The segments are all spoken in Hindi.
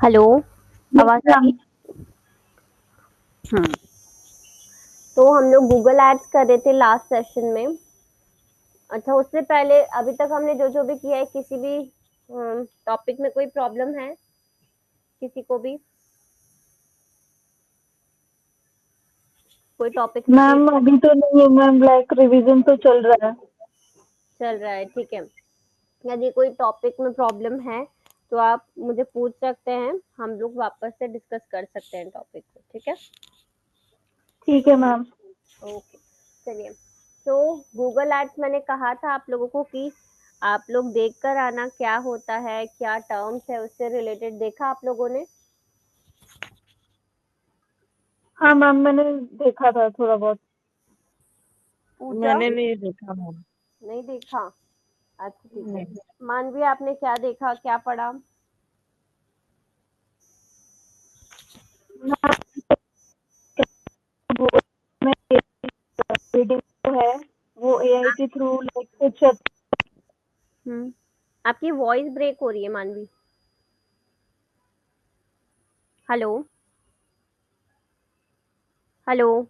हेलो, यस आवाज़ आ रही मैम। है? हुँ। तो हम लोग गूगल एड्स कर रहे थे लास्ट सेशन में। अच्छा, उससे पहले अभी तक हमने जो-जो भी किया है, किसी भी टॉपिक में कोई प्रॉब्लम है? किसी को भी? कोई टॉपिक में मैम क्लियर अभी तो नहीं है मैम, लाइक रिवीजन तो चल रहा है। चल रहा है, ठीक है। यदि कोई टॉपिक में प्रॉब्लम है, तो आप मुझे पूछ सकते हैं, हम लोग वापस से डिस्कस कर सकते हैं टॉपिक को, ठीक है? ठीक है मैम। ओके, चलिए। तो गूगल एड्स मैंने कहा था आप लोगों को कि आप लोग देख कर आना क्या होता है, क्या टर्म्स है, उससे रिलेटेड देखा आप लोगों ने? हाँ मैम, मैंने देखा था थोड़ा बहुत। पूजा? मैंने नहीं देखा मैम। नहीं देखा? अच्छा, ठीक है। नहीं। मानवी, आपने क्या देखा, क्या पढ़ा? गूगल में रीडिंग जो है वो एआई के थ्रू लाइक कुछ आपकी वॉइस ब्रेक हो रही है मानवी। हेलो? हेलो?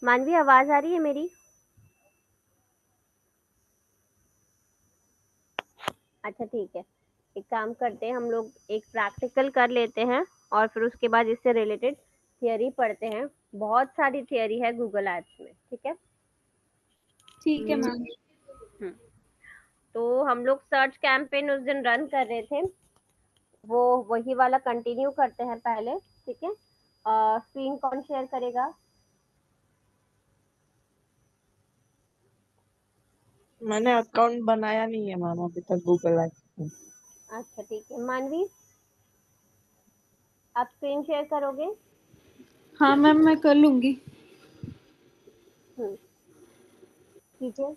मानवी, आवाज़ आ रही है मेरी? अच्छा, ठीक है। एक काम करते हैं, हम लोग एक प्रैक्टिकल कर लेते हैं और फिर उसके बाद इससे रिलेटेड थियरी पढ़ते हैं। बहुत सारी थियरी है गूगल एड्स में, ठीक है? ठीक है मैम। हुँ। तो हम लोग सर्च कैंपेन उस दिन रन कर रहे थे, वो वही वाला कंटिन्यू करते हैं पहले, ठीक है? स्क्रीन कौन शेयर करेगा? मैंने अकाउंट बनाया नहीं है मैम अभी तक गूगल ऐप में। अच्छा, ठीक है। मानवी, आप स्क्रीन शेयर करोगे? हाँ मैम, मैं कर लूंगी। हुँ, ठीक है।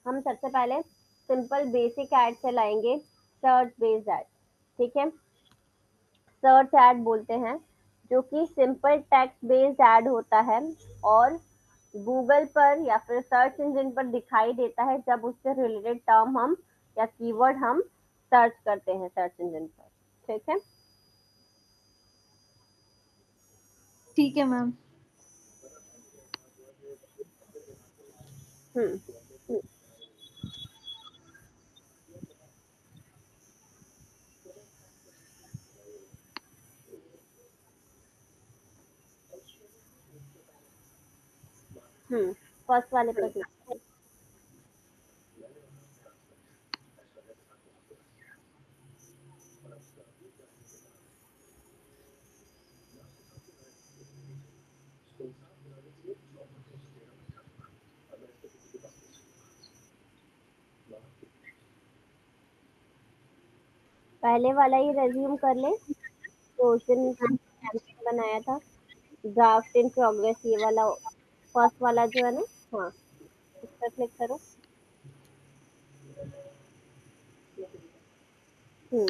हम सबसे पहले सिंपल बेसिक ऐड से लाएँगे, सर्च बेस्ड ऐड, ठीक है? सर्च ऐड बोलते हैं, जो कि सिंपल टेक्स्ट बेस्ड ऐड होता है और गूगल पर या फिर सर्च इंजन पर दिखाई देता है जब उससे रिलेटेड टर्म हम या कीवर्ड हम सर्च करते हैं सर्च इंजन पर, ठीक है? ठीक है मैम। हुँ। फर्स्ट वाले पर क्लिक करें। पहले वाला ही रिज्यूम कर लें, तो उस दिन कैंपेन बनाया था, ड्राफ्ट इन प्रोग्रेस, ये वाला फर्स्ट वाला जो है ना, हाँ, उस पर क्लिक करो। हुँ।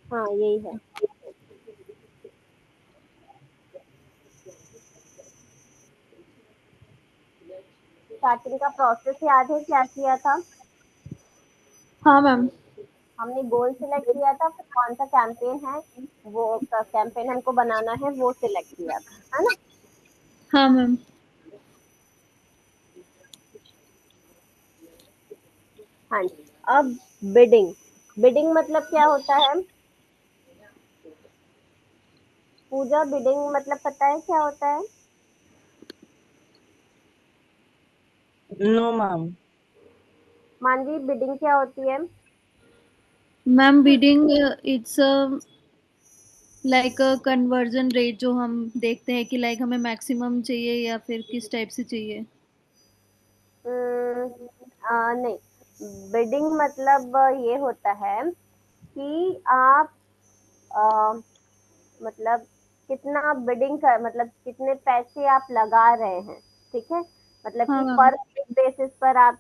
हाँ, यही है। स्टार्टिंग का प्रोसेस याद है क्या किया था? हाँ मैम। हमने गोल सिलेक्ट किया था, फिर कौन सा कैंपेन है, वो कैंपेन हमको बनाना है, वो सिलेक्ट किया था, है ना? हाँ मैम। हाँ जी। अब बिडिंग, बिडिंग मतलब क्या होता है? पूजा, बिडिंग मतलब पता है क्या होता है? No ma'am. मानवी, बिडिंग क्या होती है? Ma'am bidding it's like a conversion rate जो हम देखते हैं कि लाइक हमें मैक्सिमम चाहिए या फिर किस टाइप से चाहिए। उम, नहीं, बिडिंग मतलब ये होता है कि आप अ, मतलब कितना बिडिंग कर मतलब कितने पैसे आप लगा रहे हैं, ठीक है? मतलब हाँ कि मैम। पर बेसिस पर आप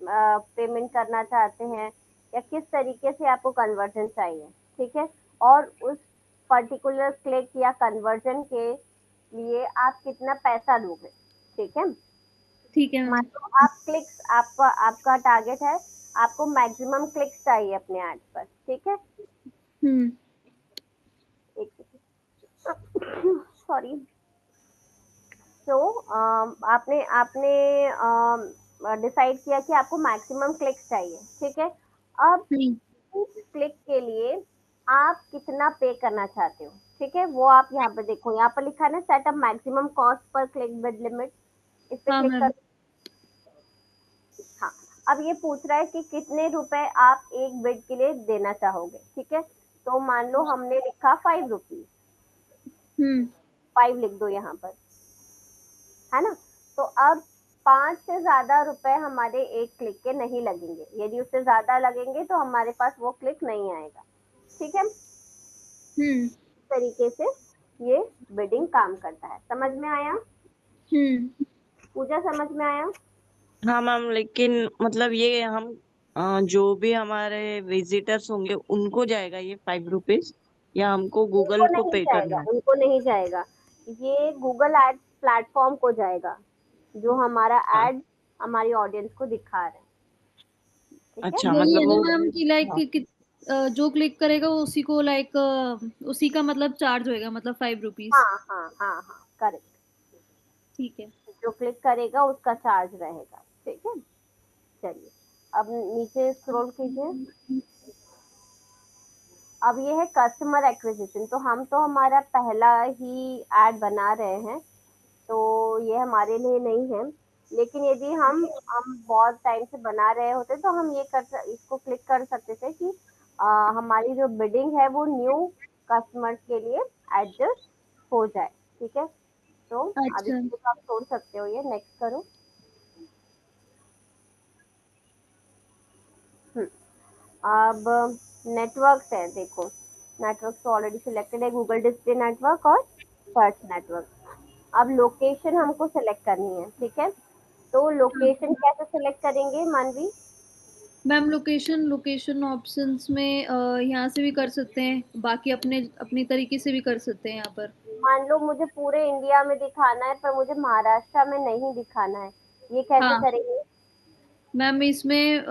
पेमेंट करना चाहते हैं या किस तरीके से आपको कन्वर्जन चाहिए, ठीक है। और उस पर्टिकुलर क्लिक या कन्वर्जन के लिए आप कितना पैसा दोगे, ठीक है। ठीक है मान मैम। लो आप क्लिक्स, आपका आपका टारगेट है, आपको मैक्सिमम क्लिक्स चाहिए अपने एड पर, ठीक है। हम्म। एक सेकंड, सॉरी। तो आपने आपने डिसाइड किया कि आपको मैक्सिमम क्लिक्स चाहिए, ठीक है। अब हम्म। इस क्लिक के लिए आप कितना पे करना चाहते हो, ठीक है, वो आप यहाँ पे देखो, यहाँ पर लिखा है ना set up maximum cost per click bid limit, इस पे हाँ क्लिक मैम। कर। हाँ, अब ये पूछ रहा है कि कितने रुपए आप एक बिड के लिए देना चाहोगे, ठीक है। तो मान लो हमने लिखा 5 रुपीज, हम्म। 5 लिख दो यहाँ पर, है ना। तो अब 5 से ज्यादा रुपए हमारे एक क्लिक के नहीं लगेंगे, यदि उससे ज्यादा लगेंगे तो हमारे पास वो क्लिक नहीं आएगा, ठीक है। हम्म। इस तरीके से ये बिडिंग काम करता है, समझ में आया? हम्म। पूजा, समझ में आया? हाँ मैम, लेकिन मतलब ये हम जो भी हमारे विजिटर्स होंगे उनको जाएगा ये 5 रुपीज, या हमको उनको गूगल को नहीं पे जाएगा, करना है? उनको नहीं जाएगा, ये गूगल एड्स प्लेटफॉर्म को जाएगा, जो हमारा हाँ। एड हमारी ऑडियंस को दिखा रहे हैं, ठीक है। अच्छा, यही मतलब है ना वो। मैम कि लाइक हाँ। जो क्लिक करेगा उसी को लाइक उसी का मतलब चार्ज होएगा, मतलब 5 रुपीज। हाँ हाँ हाँ हाँ, करेक्ट। ठीक है। जो क्लिक करेगा उसका चार्ज रहेगा, ठीक है। चलिए, अब नीचे स्क्रॉल कीजिए। अब ये है कस्टमर एक्विजिशन, तो हम तो हमारा पहला ही एड बना रहे हैं, तो ये हमारे लिए नहीं है। लेकिन यदि हम बहुत टाइम से बना रहे होते तो हम इसको क्लिक कर सकते थे कि हमारी जो बिडिंग है वो न्यू कस्टमर्स के लिए एडजस्ट हो जाए, ठीक है। तो अब अच्छा इसको तो आप छोड़ सकते हो, ये नेक्स्ट करो। हम्म, अब नेटवर्क्स है, देखो नेटवर्क तो ऑलरेडी सिलेक्टेड है, गूगल डिस्प्ले नेटवर्क और सर्च नेटवर्क। अब लोकेशन हमको सेलेक्ट करनी है, ठीक है। तो लोकेशन कैसे सेलेक्ट करेंगे मानवी? मैम, लोकेशन लोकेशन ऑप्शंस में यहाँ से भी कर सकते हैं, बाकी अपने अपनी तरीके से भी कर सकते हैं यहाँ पर। मान लो मुझे पूरे इंडिया में दिखाना है पर मुझे महाराष्ट्र में नहीं दिखाना है, ये कैसे हाँ करेंगे? मैम, इसमें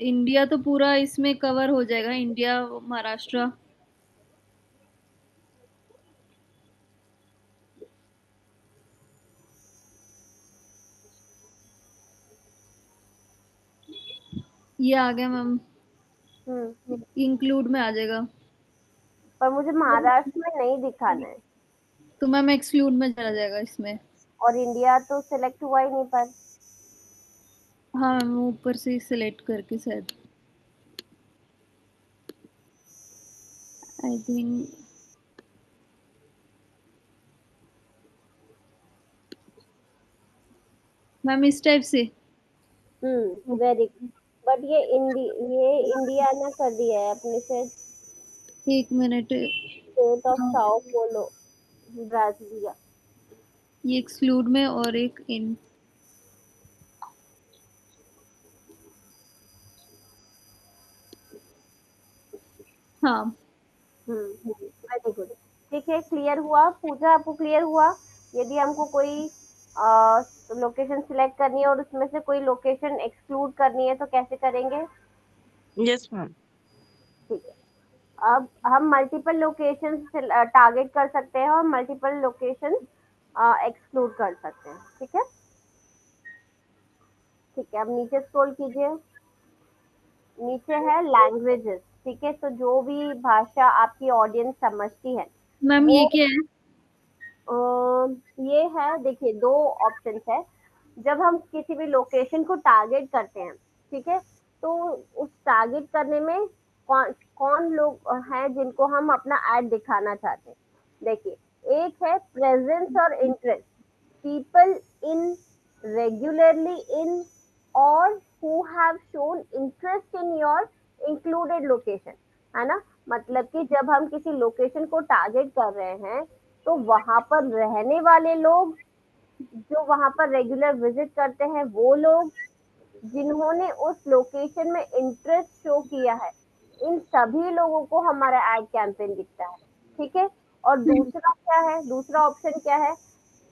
इंडिया तो पूरा इसमें कवर हो जाएगा, इंडिया महाराष्ट्र। ये आ गया मैम, हम्म, इंक्लूड में आ जाएगा। पर मुझे महाराष्ट्र में नहीं दिखाना है, तो मैम एक्सक्लूड में चला जाएगा इसमें। और इंडिया तो सिलेक्ट हुआ ही नहीं पर। हाँ मैम, ऊपर से सिलेक्ट करके शायद, आई थिंक। मैम इस टाइप से। Very good. बट ये इंडिया ना कर दिया है अपने से, एक minute. State of Sao Paulo, Brasilia. ये एक्सक्लूड में और एक इन। हाँ। Very good. ठीक है, क्लियर हुआ पूजा, आपको क्लियर हुआ? यदि हमको कोई लोकेशन सिलेक्ट करनी है और उसमें से कोई लोकेशन एक्सक्लूड करनी है तो कैसे करेंगे? Yes ma'am. ठीक है, अब हम मल्टीपल लोकेशन टारगेट कर सकते हैं और मल्टीपल लोकेशन एक्सक्लूड कर सकते हैं, ठीक है। ठीक है, अब नीचे स्क्रॉल कीजिए, नीचे है लैंग्वेजेस, ठीक है। तो जो भी भाषा आपकी ऑडियंस समझती है मैम वो ये क्या है? ये है, देखिए दो ऑप्शंस है। जब हम किसी भी लोकेशन को टारगेट करते हैं, ठीक है, तो उस टारगेट करने में कौन कौन लोग हैं जिनको हम अपना एड दिखाना चाहते हैं। देखिए, एक है प्रेजेंस और interest, people in regularly in और who have shown interest in your included location, है ना। मतलब कि जब हम किसी लोकेशन को टारगेट कर रहे हैं तो वहां पर रहने वाले लोग, जो वहां पर रेगुलर विजिट करते हैं वो लोग, जिन्होंने उस लोकेशन में इंटरेस्ट शो किया है, इन सभी लोगों को हमारा एड कैंपेन दिखता है, ठीक है। और दूसरा क्या है, दूसरा ऑप्शन क्या है,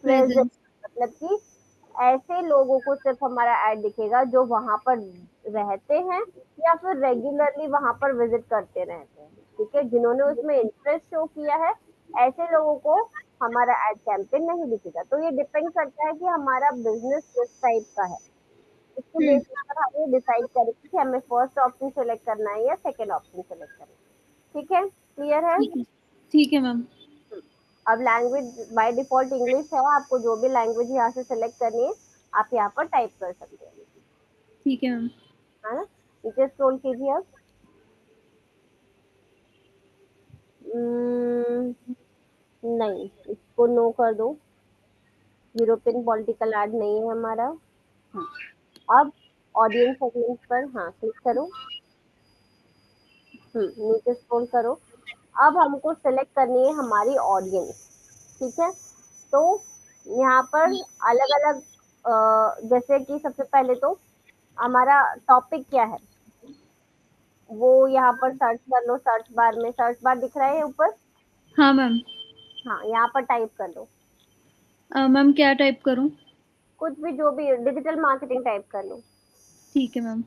प्रेजेंट, प्रेजेंस। मतलब कि ऐसे लोगों को सिर्फ हमारा ऐड दिखेगा जो वहां पर रहते हैं या फिर रेगुलरली वहां पर विजिट करते रहते हैं, ठीक है। जिन्होंने उसमें इंटरेस्ट शो किया है, ऐसे लोगों को हमारा एड कैंपेन नहीं दिखेगा। तो ये डिपेंड करता है कि हमारा बिजनेस किस टाइप का है, इसके बेस पर हम ये डिसाइड करेंगे कि हमें फर्स्ट ऑप्शन सेलेक्ट करना है या सेकेंड ऑप्शन सेलेक्ट करना है, ठीक है, क्लियर है। ठीक है, ठीक है मैम। अब लैंग्वेज बाय डिफॉल्ट इंग्लिश है, आपको जो भी लैंग्वेज यहाँ से सेलेक्ट करनी है आप यहाँ पर टाइप कर सकते हैं, ठीक है मैम। है ना। नीचे स्क्रॉल कीजिए अब। नहीं, इसको नो कर दो, यूरोपियन पॉलिटिकल एड नहीं है हमारा। अब ऑडियंस सेगमेंट पर हाँ क्लिक करो। नीचे स्क्रॉल करो। अब हमको सेलेक्ट करनी है हमारी ऑडियंस, ठीक है। तो यहाँ पर अलग अलग, जैसे कि सबसे पहले तो हमारा टॉपिक क्या है, वो यहाँ पर सर्च कर लो, सर्च बार में सर्च बार दिख रहा है ऊपर, हाँ मैम। हाँ यहाँ पर टाइप कर लो, मैम क्या टाइप करूँ? कुछ भी, जो भी डिजिटल मार्केटिंग टाइप कर लो। ठीक है मैम।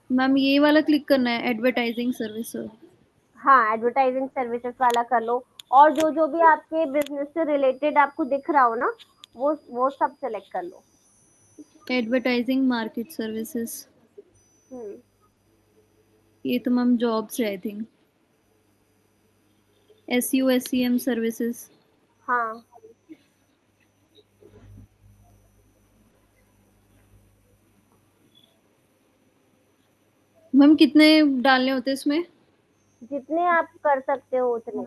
मैम ये वाला क्लिक करना है, एडवर्टाइजिंग सर्विस। हाँ, एडवर्टाइजिंग सर्विसेज वाला कर लो, और जो जो भी आपके बिजनेस से रिलेटेड आपको दिख रहा हो ना, वो सब सेलेक्ट कर लो। एडवर्टाइजिंग मार्केट सर्विसेज, हम्म ये तो मैम जॉब्स है I think. SU SEM services. हाँ, मैम कितने डालने होते हैं इसमें? जितने आप कर सकते हो उतने।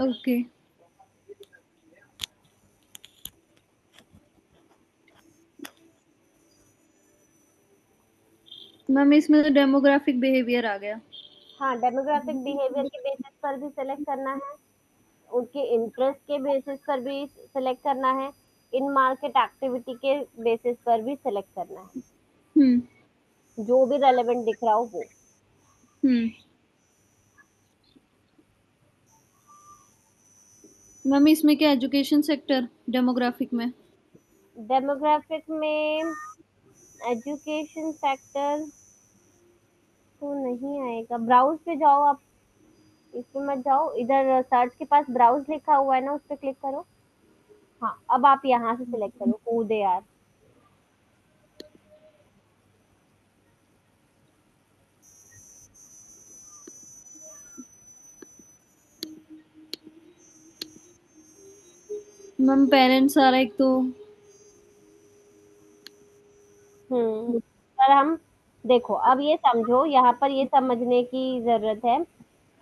ओके। मैम इसमें तो डेमोग्राफिक बिहेवियर आ गया। हाँ, डेमोग्राफिक बिहेवियर के बेसिस पर भी सेलेक्ट करना है, उनके इंटरेस्ट के बेसिस पर भी सिलेक्ट करना है, इन मार्केट एक्टिविटी के बेसिस पर भी सिलेक्ट करना है, हम्म। जो भी रेलेवेंट दिख रहा हो वो। हम्म। मैम इसमें क्या एजुकेशन सेक्टर डेमोग्राफिक में? डेमोग्राफिक में एजुकेशन सेक्टर तो नहीं आएगा, ब्राउज पे जाओ आप, इसमें मत जाओ, इधर सर्च के पास ब्राउज लिखा हुआ है ना, उस पर क्लिक करो। हाँ, अब आप यहाँ से सिलेक्ट करो who they are. Ma'am parents आ रहा है एक तो। पर हम देखो, अब ये समझो, यहाँ पर ये समझने की जरूरत है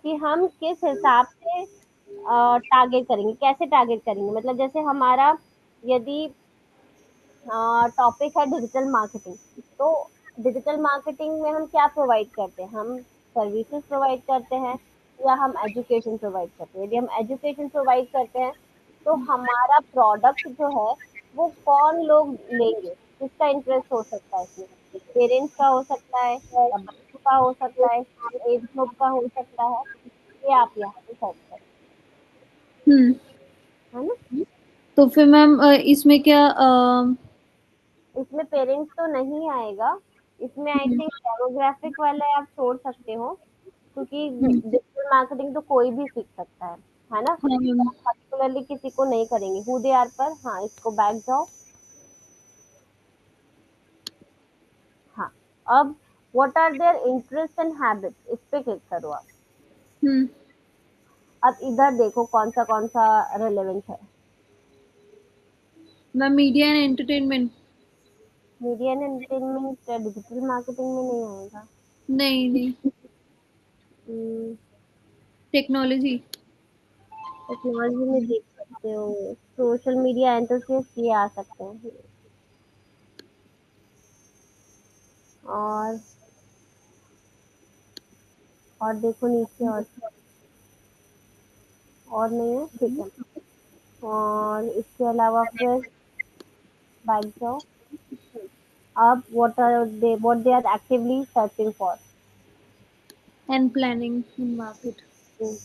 कि हम किस हिसाब से टारगेट करेंगे, कैसे टारगेट करेंगे। मतलब जैसे हमारा यदि टॉपिक है डिजिटल मार्केटिंग, तो डिजिटल मार्केटिंग में हम क्या प्रोवाइड करते हैं, हम सर्विसेज प्रोवाइड करते हैं या हम एजुकेशन प्रोवाइड करते हैं। यदि हम एजुकेशन प्रोवाइड करते हैं तो हमारा प्रोडक्ट जो है वो कौन लोग लेंगे, किसका इंटरेस्ट हो सकता है इसमें, पेरेंट्स का हो सकता है या बच्चों का हो सकता है, एज ग्रुप का हो सकता है, ये आप यहाँ पे सर्च करें, हम्म। है ना। तो फिर मैम इसमें क्या इसमें पेरेंट्स तो नहीं आएगा, इसमें आई हम्म। थिंक डेमोग्राफिक वाले आप छोड़ सकते हो, क्योंकि हम्म। डिजिटल मार्केटिंग तो कोई भी सीख सकता है ना। हाँ मैम। पर्टिकुलरली किसी को नहीं करेंगे, हु दे आर पर हाँ इसको बैक जाओ। हाँ, अब what are their interest and habits, इस पे क्लिक करो आप। हम्म। अब इधर देखो कौन सा रेलेवेंट है। Ma'am media and entertainment. Media and entertainment digital marketing में नहीं आएगा। नहीं नहीं। टेक्नोलॉजी। टेक्नोलॉजी में देख सकते हो, सोशल मीडिया एंथुसियास्ट ये आ सकते हैं, और और देखो नीचे, और नहीं है, ठीक है। और इसके अलावा फिर बैक जाओ। अब what they are actively searching for? And planning in market. हम्म,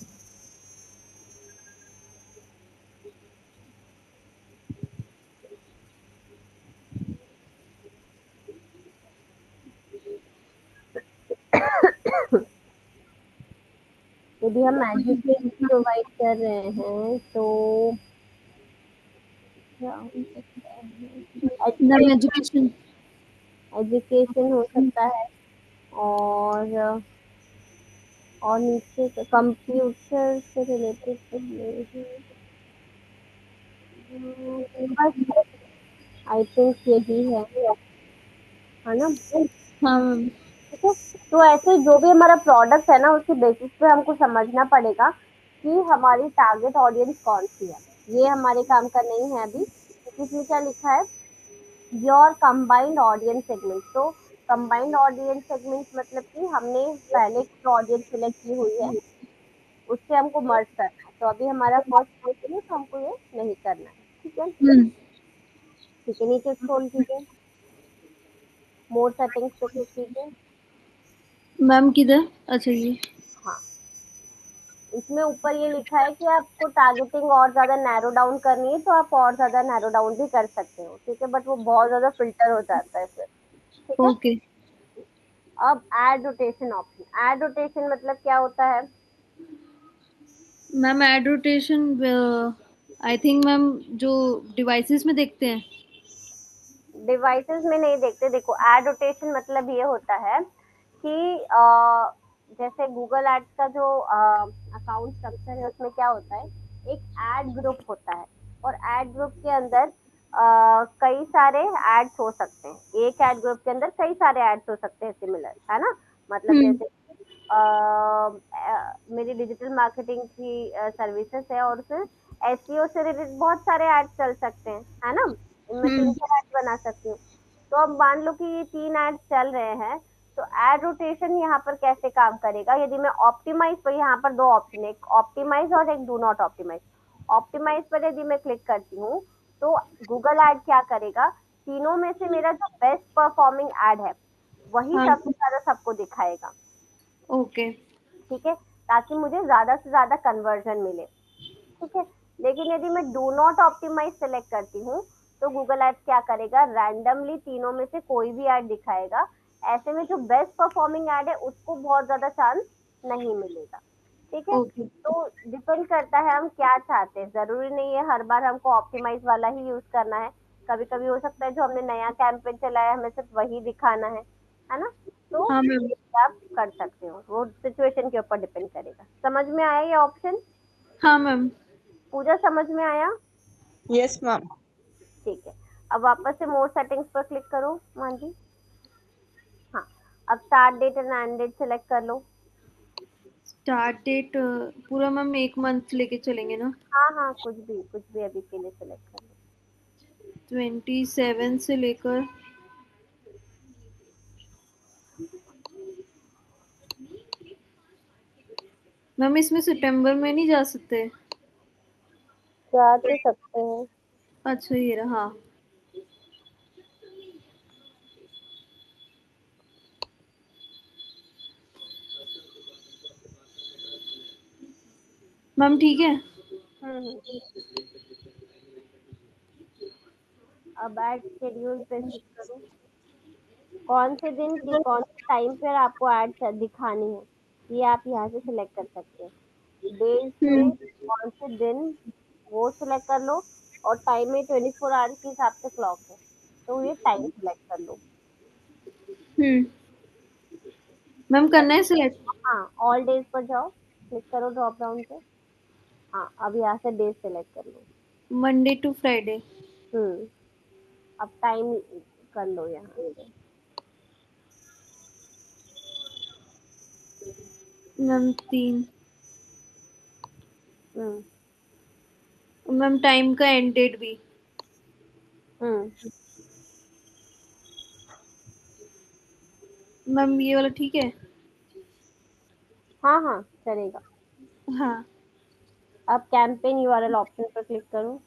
यदि हम एजुकेशन प्रोवाइड कर रहे हैं तो क्या हो सकता है? Ma'am education, education. एजुकेशन हो सकता है। और नीचे कंप्यूटर से रिलेटेड कुछ नहीं है। बस आई थिंक यही है ना? हाँ मैम। ठीक है। तो ऐसे जो भी हमारा प्रोडक्ट है ना, उसके बेसिस पे हमको समझना पड़ेगा कि हमारी टारगेट ऑडियंस कौन सी है। ये हमारे काम का नहीं है अभी, क्योंकि इसमें क्या लिखा है, योर कंबाइंड ऑडियंस सेगमेंट। तो कंबाइंड ऑडियंस सेगमेंट मतलब कि हमने पहले कुछ ऑडियंस सिलेक्ट की हुई है, उससे हमको मर्ज करना है। तो अभी हमारा फर्स्ट क्वेश्चन है, तो हमको ये नहीं करना है। ठीक है, हम्म। ठीक है। नीचे स्क्रॉल कीजिए, मोर सेटिंग्स पे क्लिक कीजिए। मैम किधर? अच्छा ये। हाँ, इसमें ऊपर ये लिखा है कि आपको टारगेटिंग और ज्यादा नैरो डाउन करनी है, तो आप और ज्यादा नैरो डाउन भी कर सकते हो। ठीक है, बट वो बहुत ज्यादा फिल्टर हो जाता है फिर। ठीक है। ओके। अब add rotation option, add rotation मतलब क्या होता है? Ma'am add rotation I think ma'am जो डिवाइसेस में देखते हैं। डिवाइसेस में नहीं देखते। देखो, एड रोटेशन मतलब ये होता है कि जैसे गूगल एड्स का जो अकाउंट स्ट्रक्चर है, उसमें क्या होता है, एक एड ग्रुप होता है। और एड ग्रुप के अंदर कई सारे एड्स हो सकते हैं। एक एड ग्रुप के अंदर कई सारे एड्स हो सकते हैं सिमिलर, है ना? मतलब हम्म। जैसे मेरी डिजिटल मार्केटिंग की सर्विसेज है, और उसमें एसईओ से रिलेटेड बहुत सारे एड्स चल सकते हैं, है ना? इनमें तीन हम्म। चार एड्स बना सकती हूँ। तो अब मान लो कि ये तीन एड्स चल रहे हैं, तो एड रोटेशन यहाँ पर कैसे काम करेगा? यदि मैं ऑप्टिमाइज पर, यहाँ पर दो ऑप्शन है, एक ऑप्टिमाइज और एक डू नॉट ऑप्टिमाइज। ऑप्टिमाइज पर यदि मैं क्लिक करती हूँ, तो गूगल एड क्या करेगा, तीनों में से मेरा जो बेस्ट परफॉर्मिंग एड है, वही हाँ। सबसे ज्यादा सबको दिखाएगा। ओके। ठीक है, ताकि मुझे ज्यादा से ज्यादा कन्वर्जन मिले। ठीक है। लेकिन यदि मैं डू नॉट ऑप्टिमाइज सेलेक्ट करती हूँ, तो गूगल एड्स क्या करेगा, रैंडमली तीनों में से कोई भी ऐड दिखाएगा। ऐसे में जो बेस्ट परफॉर्मिंग ऐड है, उसको बहुत ज्यादा चांस नहीं मिलेगा। ठीक है। ओके। तो डिपेंड करता है हम क्या चाहते हैं। जरूरी नहीं है हर बार हमको ऑप्टिमाइज वाला ही यूज करना है। कभी कभी हो सकता है जो हमने नया कैंपेन चलाया, हमें सिर्फ वही दिखाना है ना? तो हाँ मैम। आप कर सकते हो, वो सिचुएशन के ऊपर डिपेंड करेगा। समझ में आया ये ऑप्शन? हाँ मैम। पूजा समझ में आया? Yes ma'am. ठीक है। अब वापस से मोर सेटिंग्स पर क्लिक करो मान जी। हाँ, अब start date and end date select कर लो। स्टार्ट डेट पूरा मैम एक मंथ लेके चलेंगे ना? हाँ हाँ, कुछ भी अभी के लिए सेलेक्ट कर लो। 27 से लेकर। मैम इसमें सितंबर में नहीं जा सकते? जा तो सकते हैं। अच्छा ये रहा, हाँ। मैम ठीक है। हम्म। अब ऐड शेड्यूल पे क्लिक करो। कौन से दिन की कौन से टाइम पर आपको ऐड दिखानी है, ये आप यहाँ से सिलेक्ट कर सकते हैं। डेज में हम्म। कौन से दिन, वो सिलेक्ट कर लो। और टाइम में 24 आवर्स के हिसाब से क्लॉक है, तो ये टाइम सिलेक्ट कर लो। हम्म। मैम करना है सिलेक्ट? हाँ, ऑल डेज पर जाओ, क्लिक करो ड्रॉप डाउन पे। हाँ, अब यहाँ से डेज सेलेक्ट कर लो। Monday to Friday. हम्म। अब टाइम कर लो यहाँ से। मैम 3। हम्म। मैम टाइम का एंड डेट भी। हम्म। मैम ये वाला ठीक है? हाँ हाँ चलेगा। हाँ। अब कैंपेन यूआरएल ऑप्शन पर क्लिक करो।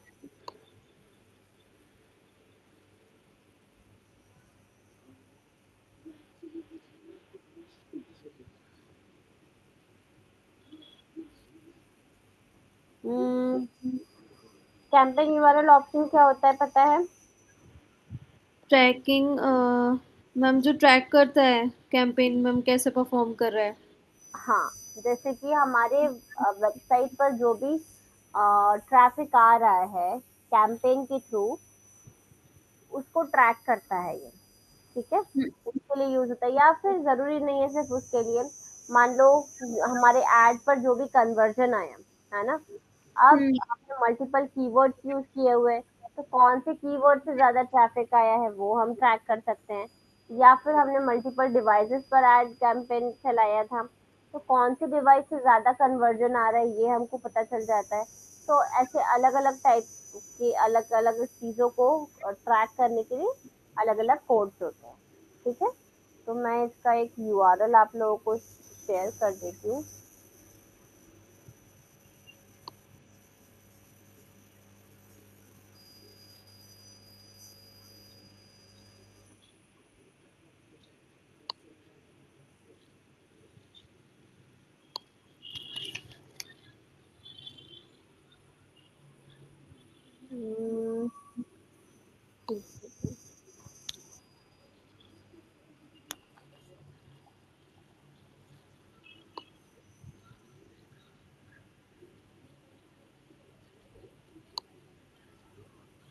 कैंपेन यूआरएल ऑप्शन क्या होता है पता है? ट्रैकिंग, मैम जो ट्रैक करता है कैंपेन मैम कैसे परफॉर्म कर रहा है। हाँ, जैसे कि हमारे वेबसाइट पर जो भी ट्रैफिक आ रहा है कैंपेन के थ्रू, उसको ट्रैक करता है ये। ठीक है, उसके लिए यूज होता है, या फिर जरूरी नहीं है सिर्फ उसके लिए। मान लो हमारे ऐड पर जो भी कन्वर्जन आया है ना, अब हम्म। आपने मल्टीपल कीवर्ड्स यूज किए हुए, तो कौन से कीवर्ड से ज्यादा ट्रैफिक आया है वो हम ट्रैक कर सकते हैं। या फिर हमने मल्टीपल डिवाइसेस पर ऐड कैंपेन चलाया था, तो कौन से डिवाइस से ज्यादा कन्वर्जन आ रहा है ये हमको पता चल जाता है। तो ऐसे अलग अलग टाइप की अलग अलग चीजों को ट्रैक करने के लिए अलग अलग कोड्स होते हैं। ठीक है, तो मैं इसका एक यूआरएल आप लोगों को शेयर कर देती हूँ। हम्म, ठीक है।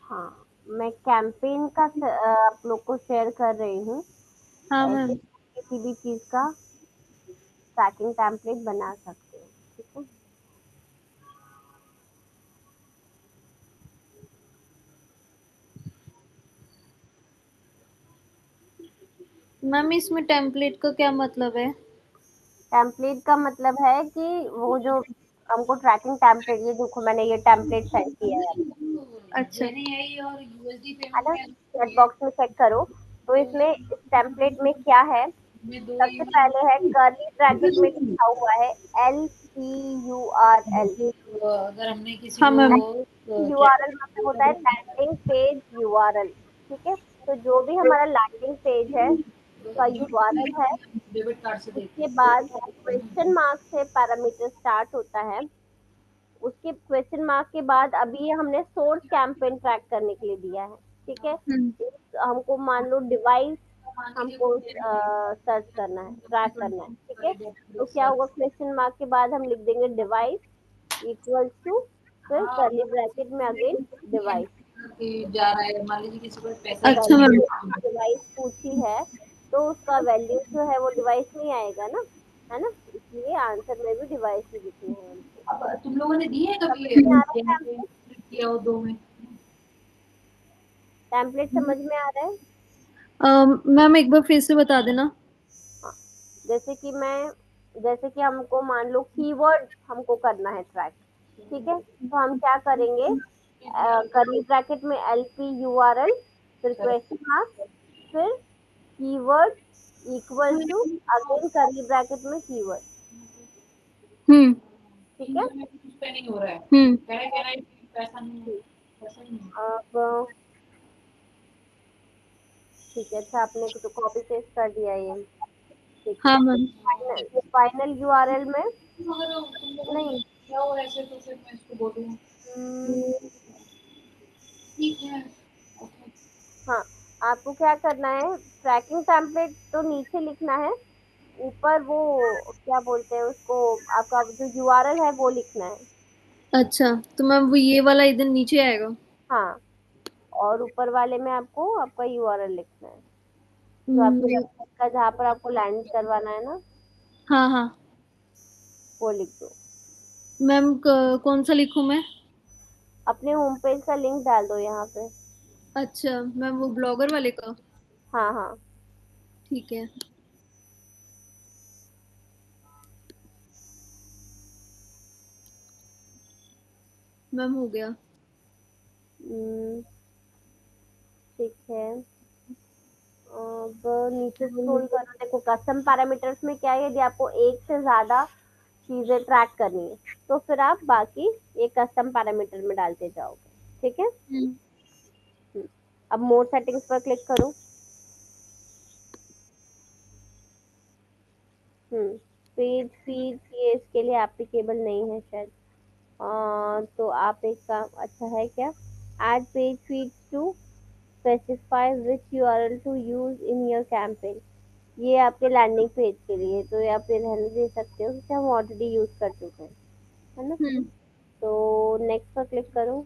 हाँ, मैं कैंपेन का आप लोग को शेयर कर रही हूँ। हाँ ऐसे मैम। किसी भी चीज का ट्रैकिंग टेम्पलेट बना सकते हो। ठीक है, मैम इसमें टेम्पलेट का क्या मतलब है। टेम्पलेट का मतलब है कि वो जो हमको ट्रैकिंग टेम्पलेट, ये देखो मैंने ये टेम्पलेट सेंड किया है आपको, अच्छा। है ना? चैट बॉक्स में चेक करो। तो इसमें इस टेम्पलेट में क्या है, सबसे पहले है कर्ली ब्रैकेट में लिखा हुआ है LPURL। हाँ मैम। यूआरएल मतलब होता है लैंडिंग पेज यूआरएल। ठीक है, तो जो भी हमारा लैंडिंग पेज है उसका यूआरएल है। उसके बाद क्वेश्चन मार्क से पैरामीटर स्टार्ट होता है। उसके क्वेश्चन मार्क के बाद अभी ये हमने सोर्स कैंपेन ट्रैक करने के लिए दिया है। ठीक है, हम्म। हमको मान लो डिवाइस हमको सर्च करना है, ट्रैक करना है। ठीक है, तो क्या होगा, क्वेश्चन मार्क के बाद हम लिख देंगे डिवाइस इक्वल्स टू, फिर कर्ली ब्रैकेट में अगेन डिवाइस। अच्छा वैल्यू मैम। डिवाइस पूछी है तो उसका वैल्यू जो है वो डिवाइस में ही आएगा ना, है ना? इसलिए आंसर में भी डिवाइस ही लिखनी है हमको। समझ में आ रहा है? टेम्पलेट समझ में आ रहा है? मैम एक बार फिर से बता देना। हाँ, जैसे कि मैं, जैसे कि हमको मान लो कीवर्ड हमको करना है ट्रैक। ठीक है, तो हम क्या करेंगे, कर्ली ब्रैकेट में LPURL, फिर क्वेश्चन मार्क, फिर keyword equal to, again curly bracket में कीवर्ड। हम्म। ठीक है, हम्म। ठीक। अब ठीक है, अच्छा आपने तो कॉपी पेस्ट कर दिया ये। ठीक है, हाँ मैम। फाइनल यूआरएल में नहीं। हम्म, हाँ, आपको क्या करना है, ट्रैकिंग टेम्पलेट तो नीचे लिखना है, ऊपर वो क्या बोलते हैं उसको, आपका जो यूआरएल है वो लिखना है। अच्छा तो मैम वो ये वाला इधर नीचे आएगा। हाँ, और ऊपर वाले में आपको आपका यूआरएल लिखना है, जो आपकी हम्म। वेबसाइट का जहाँ पर आपको लैंड करवाना है ना, हाँ हाँ। वो लिख दो। मैम कौन सा लिखूं मैं। अपने होम पेज का लिंक डाल दो यहाँ पे। अच्छा मैम वो ब्लॉगर वाले का। हाँ हाँ। ठीक है मैम, हो गया। हम्म, ठीक है, अब नीचे स्क्रॉल करो, देखो कस्टम पैरामीटर्स में क्या है, यदि आपको एक से ज्यादा चीजें ट्रैक करनी है, तो फिर आप बाकी ये कस्टम पैरामीटर में डालते जाओगे। ठीक है। अब मोर सेटिंग्स पर क्लिक करो। पेज फीड ये इसके लिए एप्लीकेबल नहीं है शायद। तो आप एक काम अच्छा है क्या, ad page feeds to specify which URL to use in your campaign. ये आपके लैंडिंग पेज के लिए, तो ये आप ये रहने दे सकते हो क्योंकि हम ऑलरेडी यूज कर चुके हैं, है ना। तो नेक्स्ट पर क्लिक करो।